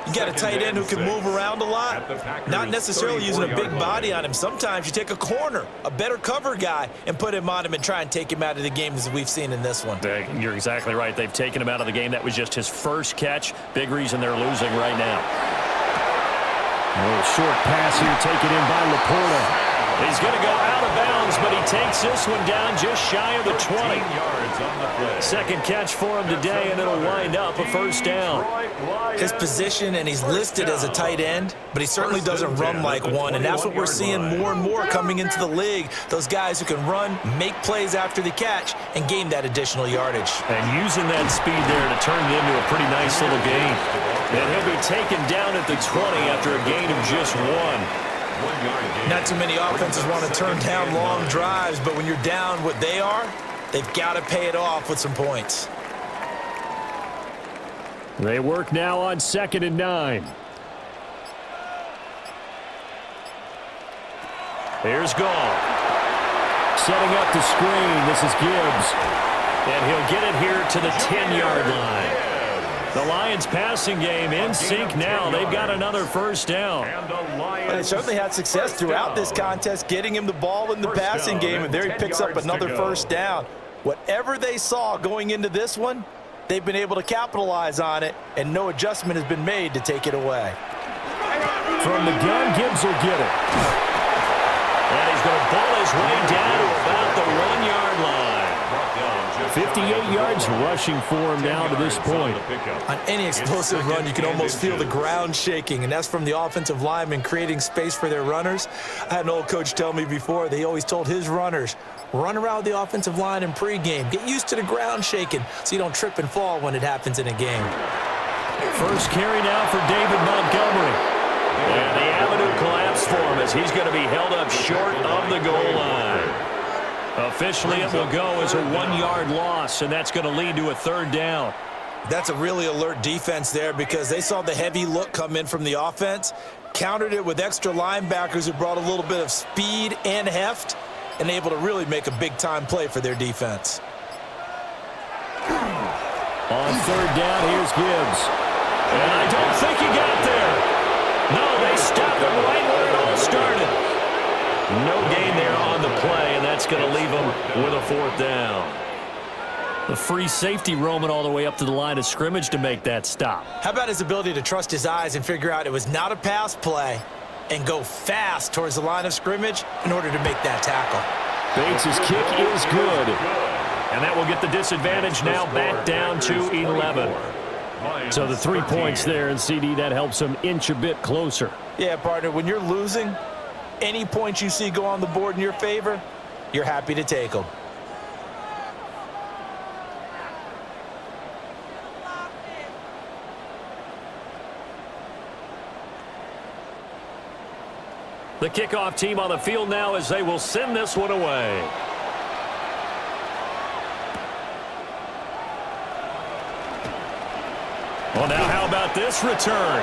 You got a tight end who can move around a lot, not necessarily using a big body on him. Sometimes you take a corner, a better cover guy, and put him on him and try and take him out of the game as we've seen in this one. You're exactly right. They've taken him out of the game. That was just his first catch. Big reason they're losing right now. A little short pass here taken in by Laporta. He's going to go out of bounds, but he takes this one down just shy of the 20. 2nd catch for him today, and it'll wind up a 1st down. His position, and he's listed as a tight end, but he certainly doesn't run like one, and that's what we're seeing more and more coming into the league. Those guys who can run, make plays after the catch, and gain that additional yardage. And using that speed there to turn it into a pretty nice little gain. And he'll be taken down at the 20 after a gain of just 1. Not too many offenses want to turn down long drives, but when you're down what they are, they've got to pay it off with some points. They work now on 2nd and 9. Here's Goff. Setting up the screen. This is Gibbs. And he'll get it here to the 10-yard line. The Lions passing game in sync now. They've got another 1st down. And they certainly had success throughout this contest, getting him the ball in the passing game, and there he picks up another 1st down. Whatever they saw going into this one, they've been able to capitalize on it, and no adjustment has been made to take it away. From the gun, Gibbs will get it. And he's going to ball his way down to about the 1-yard line. 58 yards rushing for him now to this point. On any explosive run, you can almost feel the ground shaking, and that's from the offensive linemen creating space for their runners. I had an old coach tell me before, he always told his runners, run around the offensive line in pregame. Get used to the ground shaking so you don't trip and fall when it happens in a game. 1st carry now for David Montgomery. And the avenue collapsed for him as he's going to be held up short of the goal line. Officially, it will go as a 1-yard loss, and that's going to lead to a 3rd down. That's a really alert defense there because they saw the heavy look come in from the offense, countered it with extra linebackers who brought a little bit of speed and heft, and able to really make a big-time play for their defense. On 3rd down, here's Gibbs. And I don't think he got there. No, they stopped him right where it all started. No gain there on the play, and that's going to leave them with a 4th down. The free safety roaming all the way up to the line of scrimmage to make that stop. How about his ability to trust his eyes and figure out it was not a pass play, and go fast towards the line of scrimmage in order to make that tackle. Bates' kick is good. And that will get the disadvantage now back down to 11. So the 3 points there, and CD, that helps them inch a bit closer. Yeah, partner, when you're losing, any points you see go on the board in your favor, you're happy to take them. The kickoff team on the field now as they will send this one away. Well, now how about this return?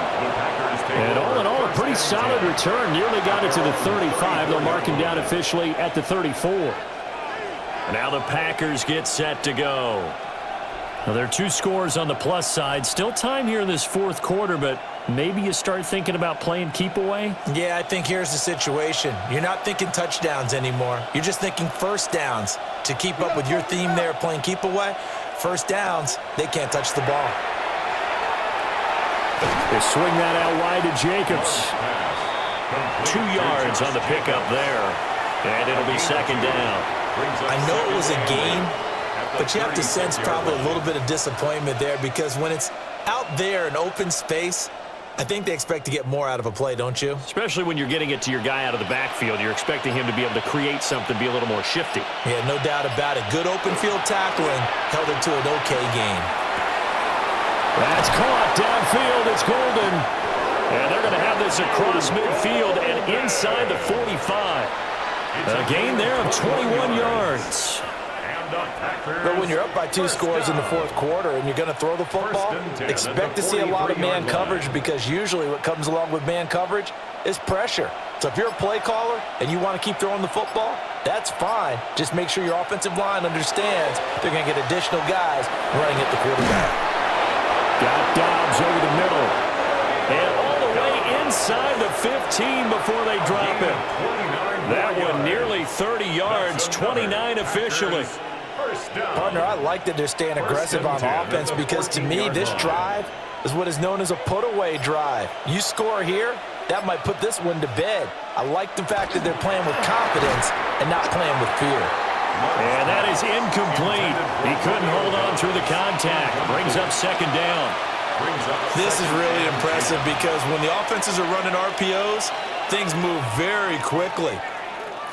And all in all, a pretty solid return. Nearly got it to the 35. They'll mark him down officially at the 34. Now the Packers get set to go. Well, there are 2 scores on the plus side. Still time here in this fourth quarter, but maybe you start thinking about playing keep away? Yeah, I think here's the situation. You're not thinking touchdowns anymore. You're just thinking first downs. To keep up with your theme there, playing keep away, first downs, they can't touch the ball. They swing that out wide to Jacobs. 2 yards on the pickup there. And it'll be second down. I know it was a gain, but you have to sense probably a little bit of disappointment there because when it's out there in open space, I think they expect to get more out of a play, don't you? Especially when you're getting it to your guy out of the backfield. You're expecting him to be able to create something, be a little more shifty. Yeah, no doubt about it. Good open field tackling held it to an okay gain. That's caught downfield. It's Golden. And they're going to have this across midfield and inside the 45. A gain there of 21 yards. But when you're up by 2 scores in the fourth quarter and you're going to throw the football, expect to see a lot of man coverage because usually what comes along with man coverage is pressure. So if you're a play caller and you want to keep throwing the football, that's fine. Just make sure your offensive line understands they're going to get additional guys running at the quarterback. Got Dobbs over the middle. And all the way inside the 15 before they drop him. That one nearly 30 yards, 29 officially. Partner, I like that they're staying aggressive on offense because to me, this drive is what is known as a put-away drive. You score here, that might put this one to bed. I like the fact that they're playing with confidence and not playing with fear. And that is incomplete. He couldn't hold on through the contact. Brings up second down. This is really impressive because when the offenses are running RPOs, things move very quickly.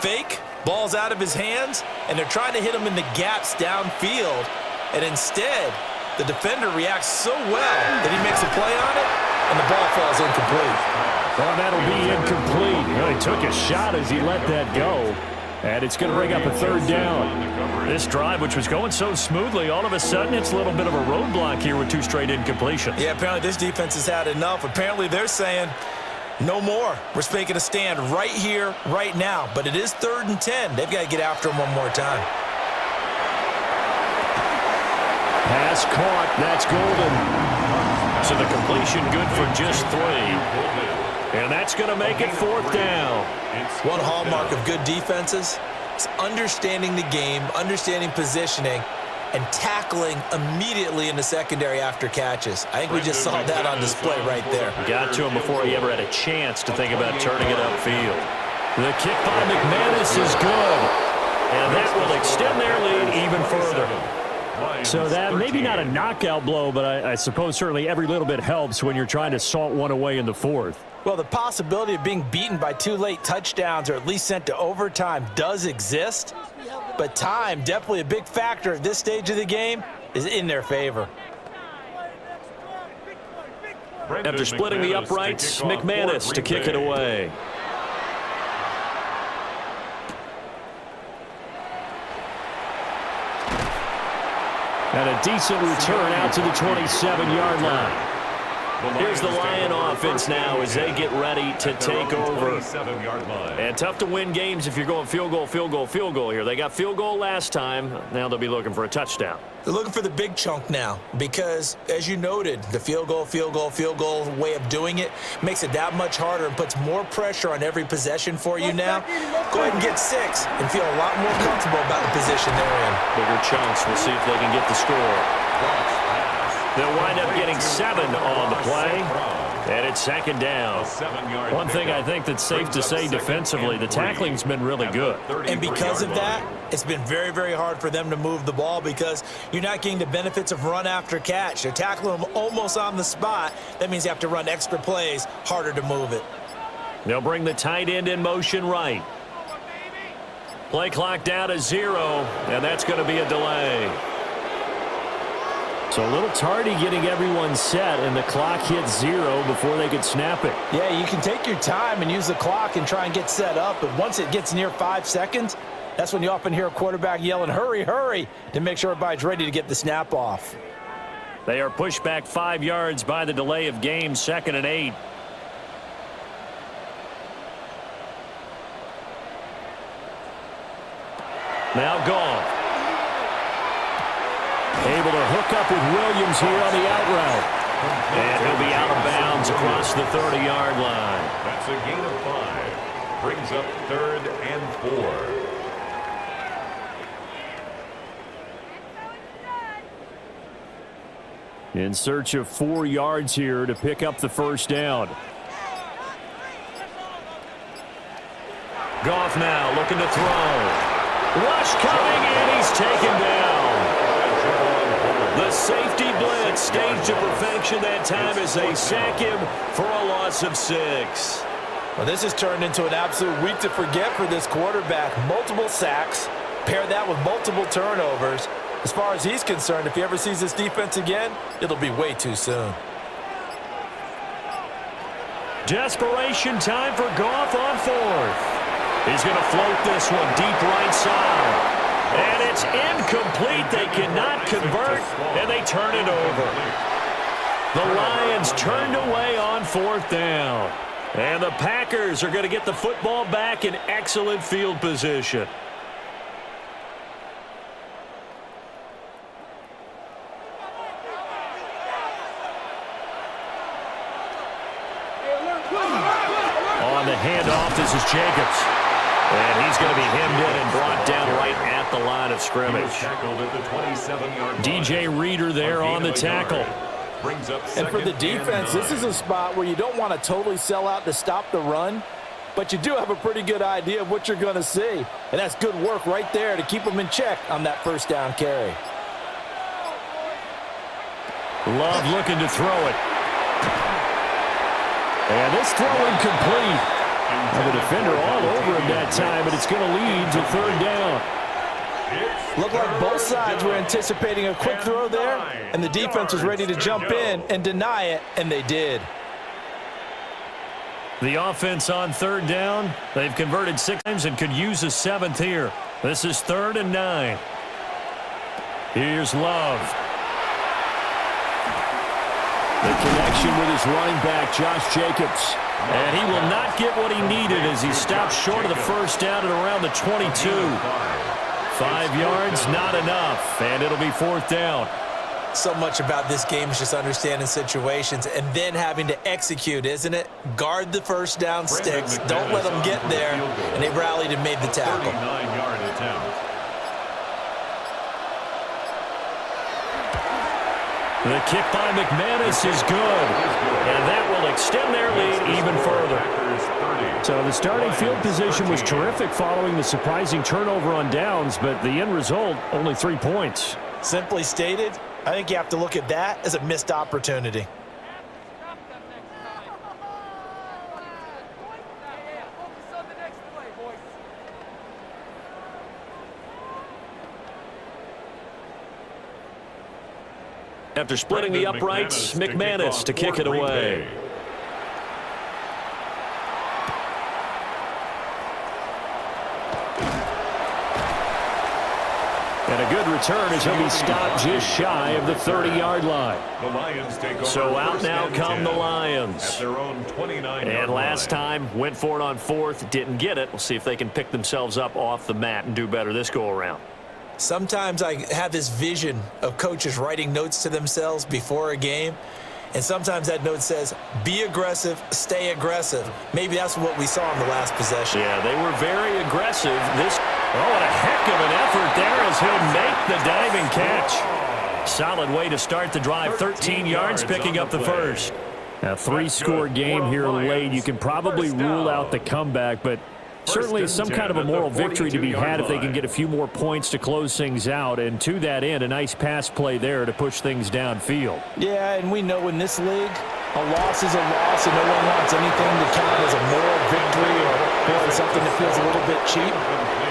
Fake, ball's out of his hands, and they're trying to hit him in the gaps downfield. And instead, the defender reacts so well that he makes a play on it, and the ball falls incomplete. Well, that'll be incomplete. He really took a shot as he let that go. And it's going to bring up a third down. This drive, which was going so smoothly, all of a sudden it's a little bit of a roadblock here with 2 straight incompletions. Yeah, apparently this defense has had enough. Apparently they're saying, no more. We're making a stand right here, right now. But it is 3rd and 10. They've got to get after him one more time. Pass caught. That's Golden. So the completion good for just 3. And that's going to make it 4th down. One hallmark of good defenses is understanding the game, understanding positioning, and tackling immediately in the secondary after catches. I think we just saw that on display right there. Got to him before he ever had a chance to think about turning it upfield. The kick by McManus is good. And that will extend their lead even further. So that maybe not a knockout blow, but I suppose certainly every little bit helps when you're trying to salt one away in the 4th. Well, the possibility of being beaten by 2 late touchdowns or at least sent to overtime does exist, but time, definitely a big factor at this stage of the game, is in their favor. After splitting the uprights, McManus to kick it away. And a decent return out to the 27-yard line. Here's the Lion offense now as they get ready to take over. And tough to win games if you're going field goal, field goal, field goal here. They got field goal last time. Now they'll be looking for a touchdown. They're looking for the big chunk now because, as you noted, the field goal way of doing it makes it that much harder and puts more pressure on every possession for you now. Go ahead and get 6 and feel a lot more comfortable about the position they're in. Bigger chunks. We'll see if they can get the score. They'll wind up getting 7 on the play. And it's second down. One thing I think that's safe to say defensively, the tackling's been really good. And because of that, it's been very, very hard for them to move the ball because you're not getting the benefits of run after catch. They're tackling them almost on the spot. That means you have to run extra plays, harder to move it. They'll bring the tight end in motion right. Play clock down to 0, and that's going to be a delay. So a little tardy getting everyone set, and the clock hit 0 before they could snap it. Yeah, you can take your time and use the clock and try and get set up, but once it gets near 5 seconds, that's when you often hear a quarterback yelling, hurry, hurry, to make sure everybody's ready to get the snap off. They are pushed back 5 yards by the delay of game, 2nd and 8. Now Goff. Able to hook up with Williams here on the out route. And he'll be out of bounds across the 30-yard line. That's a gain of 5. Brings up 3rd and 4. In search of 4 yards here to pick up the first down. Goff now looking to throw. Rush coming, and he's taken down. The safety blitz staged to perfection that time as they sack him for a loss of 6. Well, this has turned into an absolute week to forget for this quarterback. Multiple sacks, pair that with multiple turnovers. As far as he's concerned, if he ever sees this defense again, it'll be way too soon. Desperation time for Goff on 4th. He's going to float this one deep right side. And it's incomplete. They cannot convert, and they turn it over. The Lions turned away on 4th down. And the Packers are going to get the football back in excellent field position. On the handoff, this is Jacobs. And he's going to be hemmed in and brought down right at the line of scrimmage. DJ Reader there on the tackle. And for the defense, this is a spot where you don't want to totally sell out to stop the run, but you do have a pretty good idea of what you're going to see. And that's good work right there to keep them in check on that first down carry. Love looking to throw it. And this throw incomplete. The defender all over him that time, but it's going to lead to 3rd down. Looked like both sides were anticipating a quick throw there, and the defense was ready to jump in and deny it, and they did. The offense on 3rd down, they've converted 6 times and could use a 7th here. This is 3rd and 9. Here's Love. The connection with his running back, Josh Jacobs. And he will not get what he needed as he stops short of the first down at around the 22. 5 yards, not enough, and it'll be 4th down. So much about this game is just understanding situations and then having to execute, isn't it? Guard the first down sticks, don't let them get there, and they rallied and made the tackle. 39-yard attempt. The kick by McManus is good, and that will extend their lead even further. So the starting field position was terrific following the surprising turnover on downs, but the end result, only 3 points. Simply stated, I think you have to look at that as a missed opportunity. After splitting the uprights, McManus to kick it away. And a good return as he'll be stopped just shy of the 30-yard line. So out now come the Lions. And last time, went for it on 4th, didn't get it. We'll see if they can pick themselves up off the mat and do better this go-around. Sometimes I have this vision of coaches writing notes to themselves before a game, and sometimes that note says, be aggressive, stay aggressive. Maybe that's what we saw in the last possession. Yeah, they were very aggressive. What a heck of an effort there as he'll make the diving catch. Solid way to start the drive, 13 yards, picking up the first. A three-score game here late. You can probably rule out the comeback, but certainly some kind of a moral victory to be had if they can get a few more points to close things out. And to that end, a nice pass play there to push things downfield. Yeah, and we know in this league, a loss is a loss, and no one wants anything to count as a moral victory or something that feels a little bit cheap.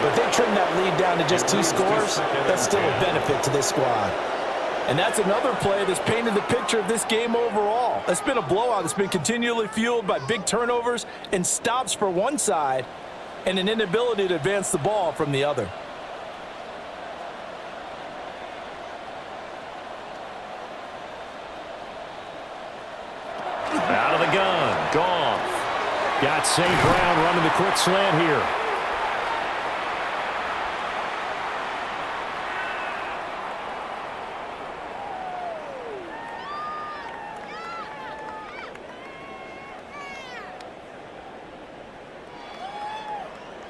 But if they trim that lead down to just 2 scores, that's still a benefit to this squad. And that's another play that's painted the picture of this game overall. It's been a blowout. It's been continually fueled by big turnovers and stops for one side and an inability to advance the ball from the other. Out of the gun, Goff. Got St. Brown running the quick slant here.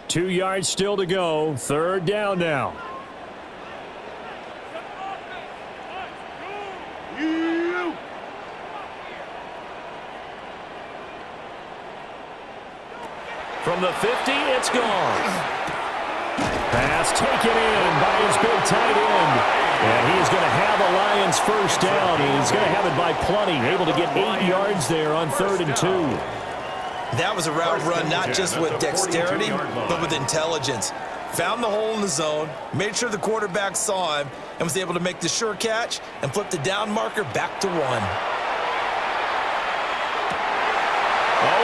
Two yards still to go. Third down now. From the 50, it's gone. Pass taken in by his big tight end. And he's going to have a Lions first down. He's going to have it by plenty. Able to get 8 yards there on 3rd and 2. That was a route run not just with dexterity, but with intelligence. Found the hole in the zone, made sure the quarterback saw him, and was able to make the sure catch and flip the down marker back to 1. Oh,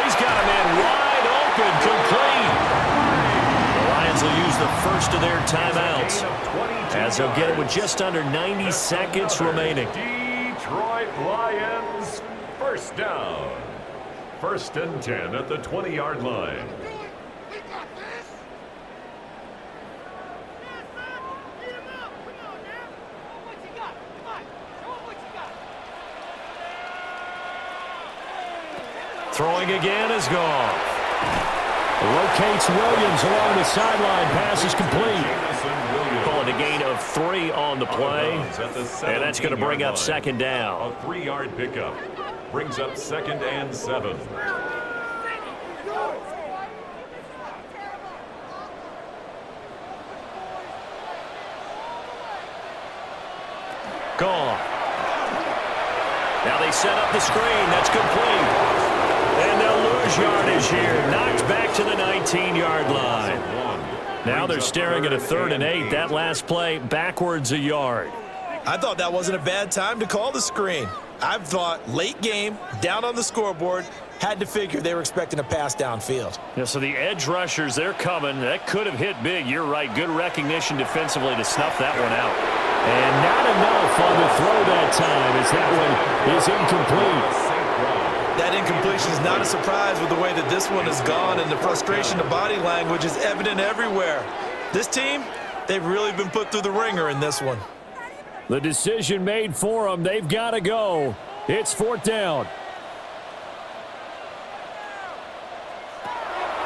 he's got a man wide open, complete. The Lions will use the first of their timeouts as they'll get it with just under 90 seconds remaining. Detroit Lions, first down. 1st and 10 at the 20-yard line. Throwing again is Goff. Locates Williams along the sideline. Pass is complete. Calling a gain of 3 on the play. And that's going to bring up 2nd down. A 3-yard pickup. Brings up 2nd and 7. Goff. Now they set up the screen. That's complete. And they'll lose yardage here. Knocked back to the 19-yard line. Now they're staring at a 3rd and 8. That last play backwards a yard. I thought that wasn't a bad time to call the screen. I thought late game, down on the scoreboard, had to figure they were expecting a pass downfield. Yeah, so the edge rushers, they're coming. That could have hit big. You're right. Good recognition defensively to snuff that one out. And not enough on the throw that time as that one is incomplete. That incompletion is not a surprise with the way that this one has gone, and the frustration of body language is evident everywhere. This team, they've really been put through the ringer in this one. The decision made for them. They've got to go. It's 4th down.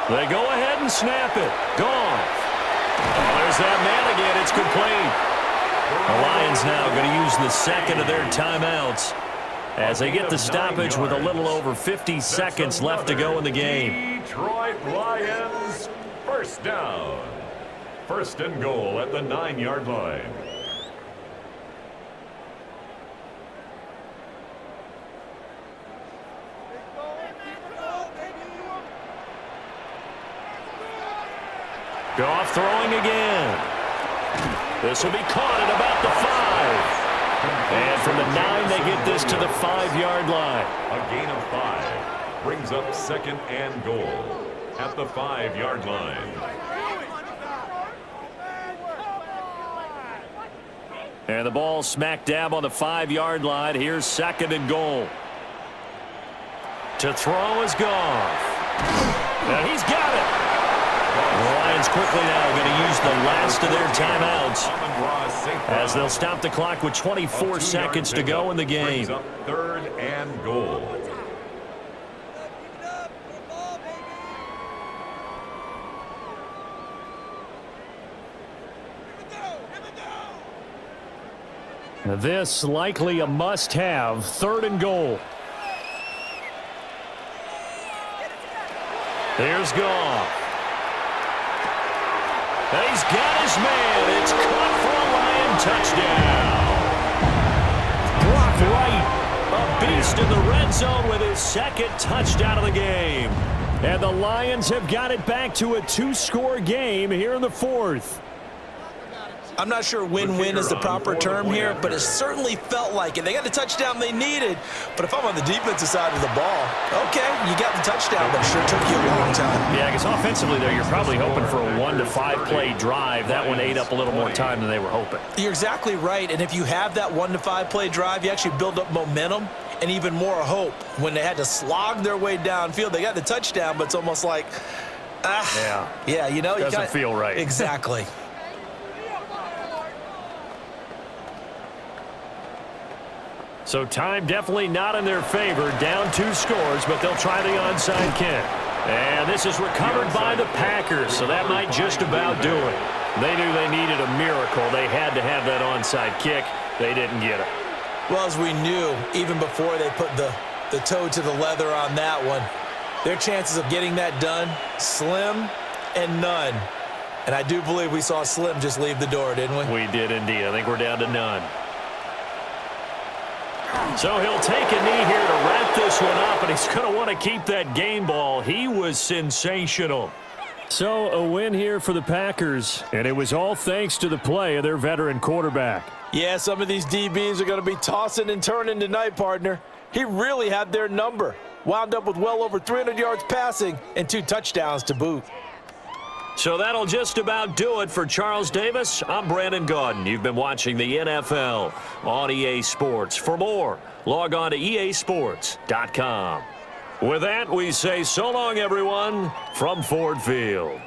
They go ahead and snap it. Gone. Oh, there's that man again. It's complete. The Lions now going to use the 2nd of their timeouts as they get the stoppage with a little over 50 seconds left to go in the game. Detroit Lions, first down. 1st and goal at the 9-yard line. Goff throwing again. This will be caught at about the 5. And from the 9, they get this to the 5-yard line. A gain of 5 brings up 2nd and goal at the 5-yard line. And the ball smack dab on the 5-yard line. Here's 2nd and goal. To throw is Goff. And he's got it. The Lions quickly now going to use the last of their timeouts as they'll stop the clock with 24 seconds to go in the game. 3rd and goal. This likely a must-have. 3rd and goal. Here's Goff. He's got his man. It's caught for a Lion touchdown. Brock Wright, a beast in the red zone with his second touchdown of the game. And the Lions have got it back to a 2-score game here in the fourth. I'm not sure win-win is the proper term here, but it certainly felt like it. They got the touchdown they needed, but if I'm on the defensive side of the ball, okay, you got the touchdown, but it sure took you a long time. Yeah, because offensively, though, you're probably hoping for a 1 to 5 play drive. That one ate up a little more time than they were hoping. You're exactly right, and if you have that 1 to 5 play drive, you actually build up momentum and even more hope. When they had to slog their way downfield, they got the touchdown, but it's almost like, yeah, you know, doesn't feel right. Exactly. So time definitely not in their favor. Down 2 scores, but they'll try the onside kick. And this is recovered by the Packers, so that might just about do it. They knew they needed a miracle. They had to have that onside kick. They didn't get it. Well, as we knew, even before they put the toe to the leather on that one, their chances of getting that done, slim and none. And I do believe we saw Slim just leave the door, didn't we? We did indeed. I think we're down to none. So he'll take a knee here to wrap this one up, and he's going to want to keep that game ball. He was sensational. So a win here for the Packers, and it was all thanks to the play of their veteran quarterback. Yeah, some of these DBs are going to be tossing and turning tonight, partner. He really had their number. Wound up with well over 300 yards passing and 2 touchdowns to boot. So that'll just about do it for Charles Davis. I'm Brandon Gaudin. You've been watching the NFL on EA Sports. For more, log on to easports.com. With that, we say so long, everyone, from Ford Field.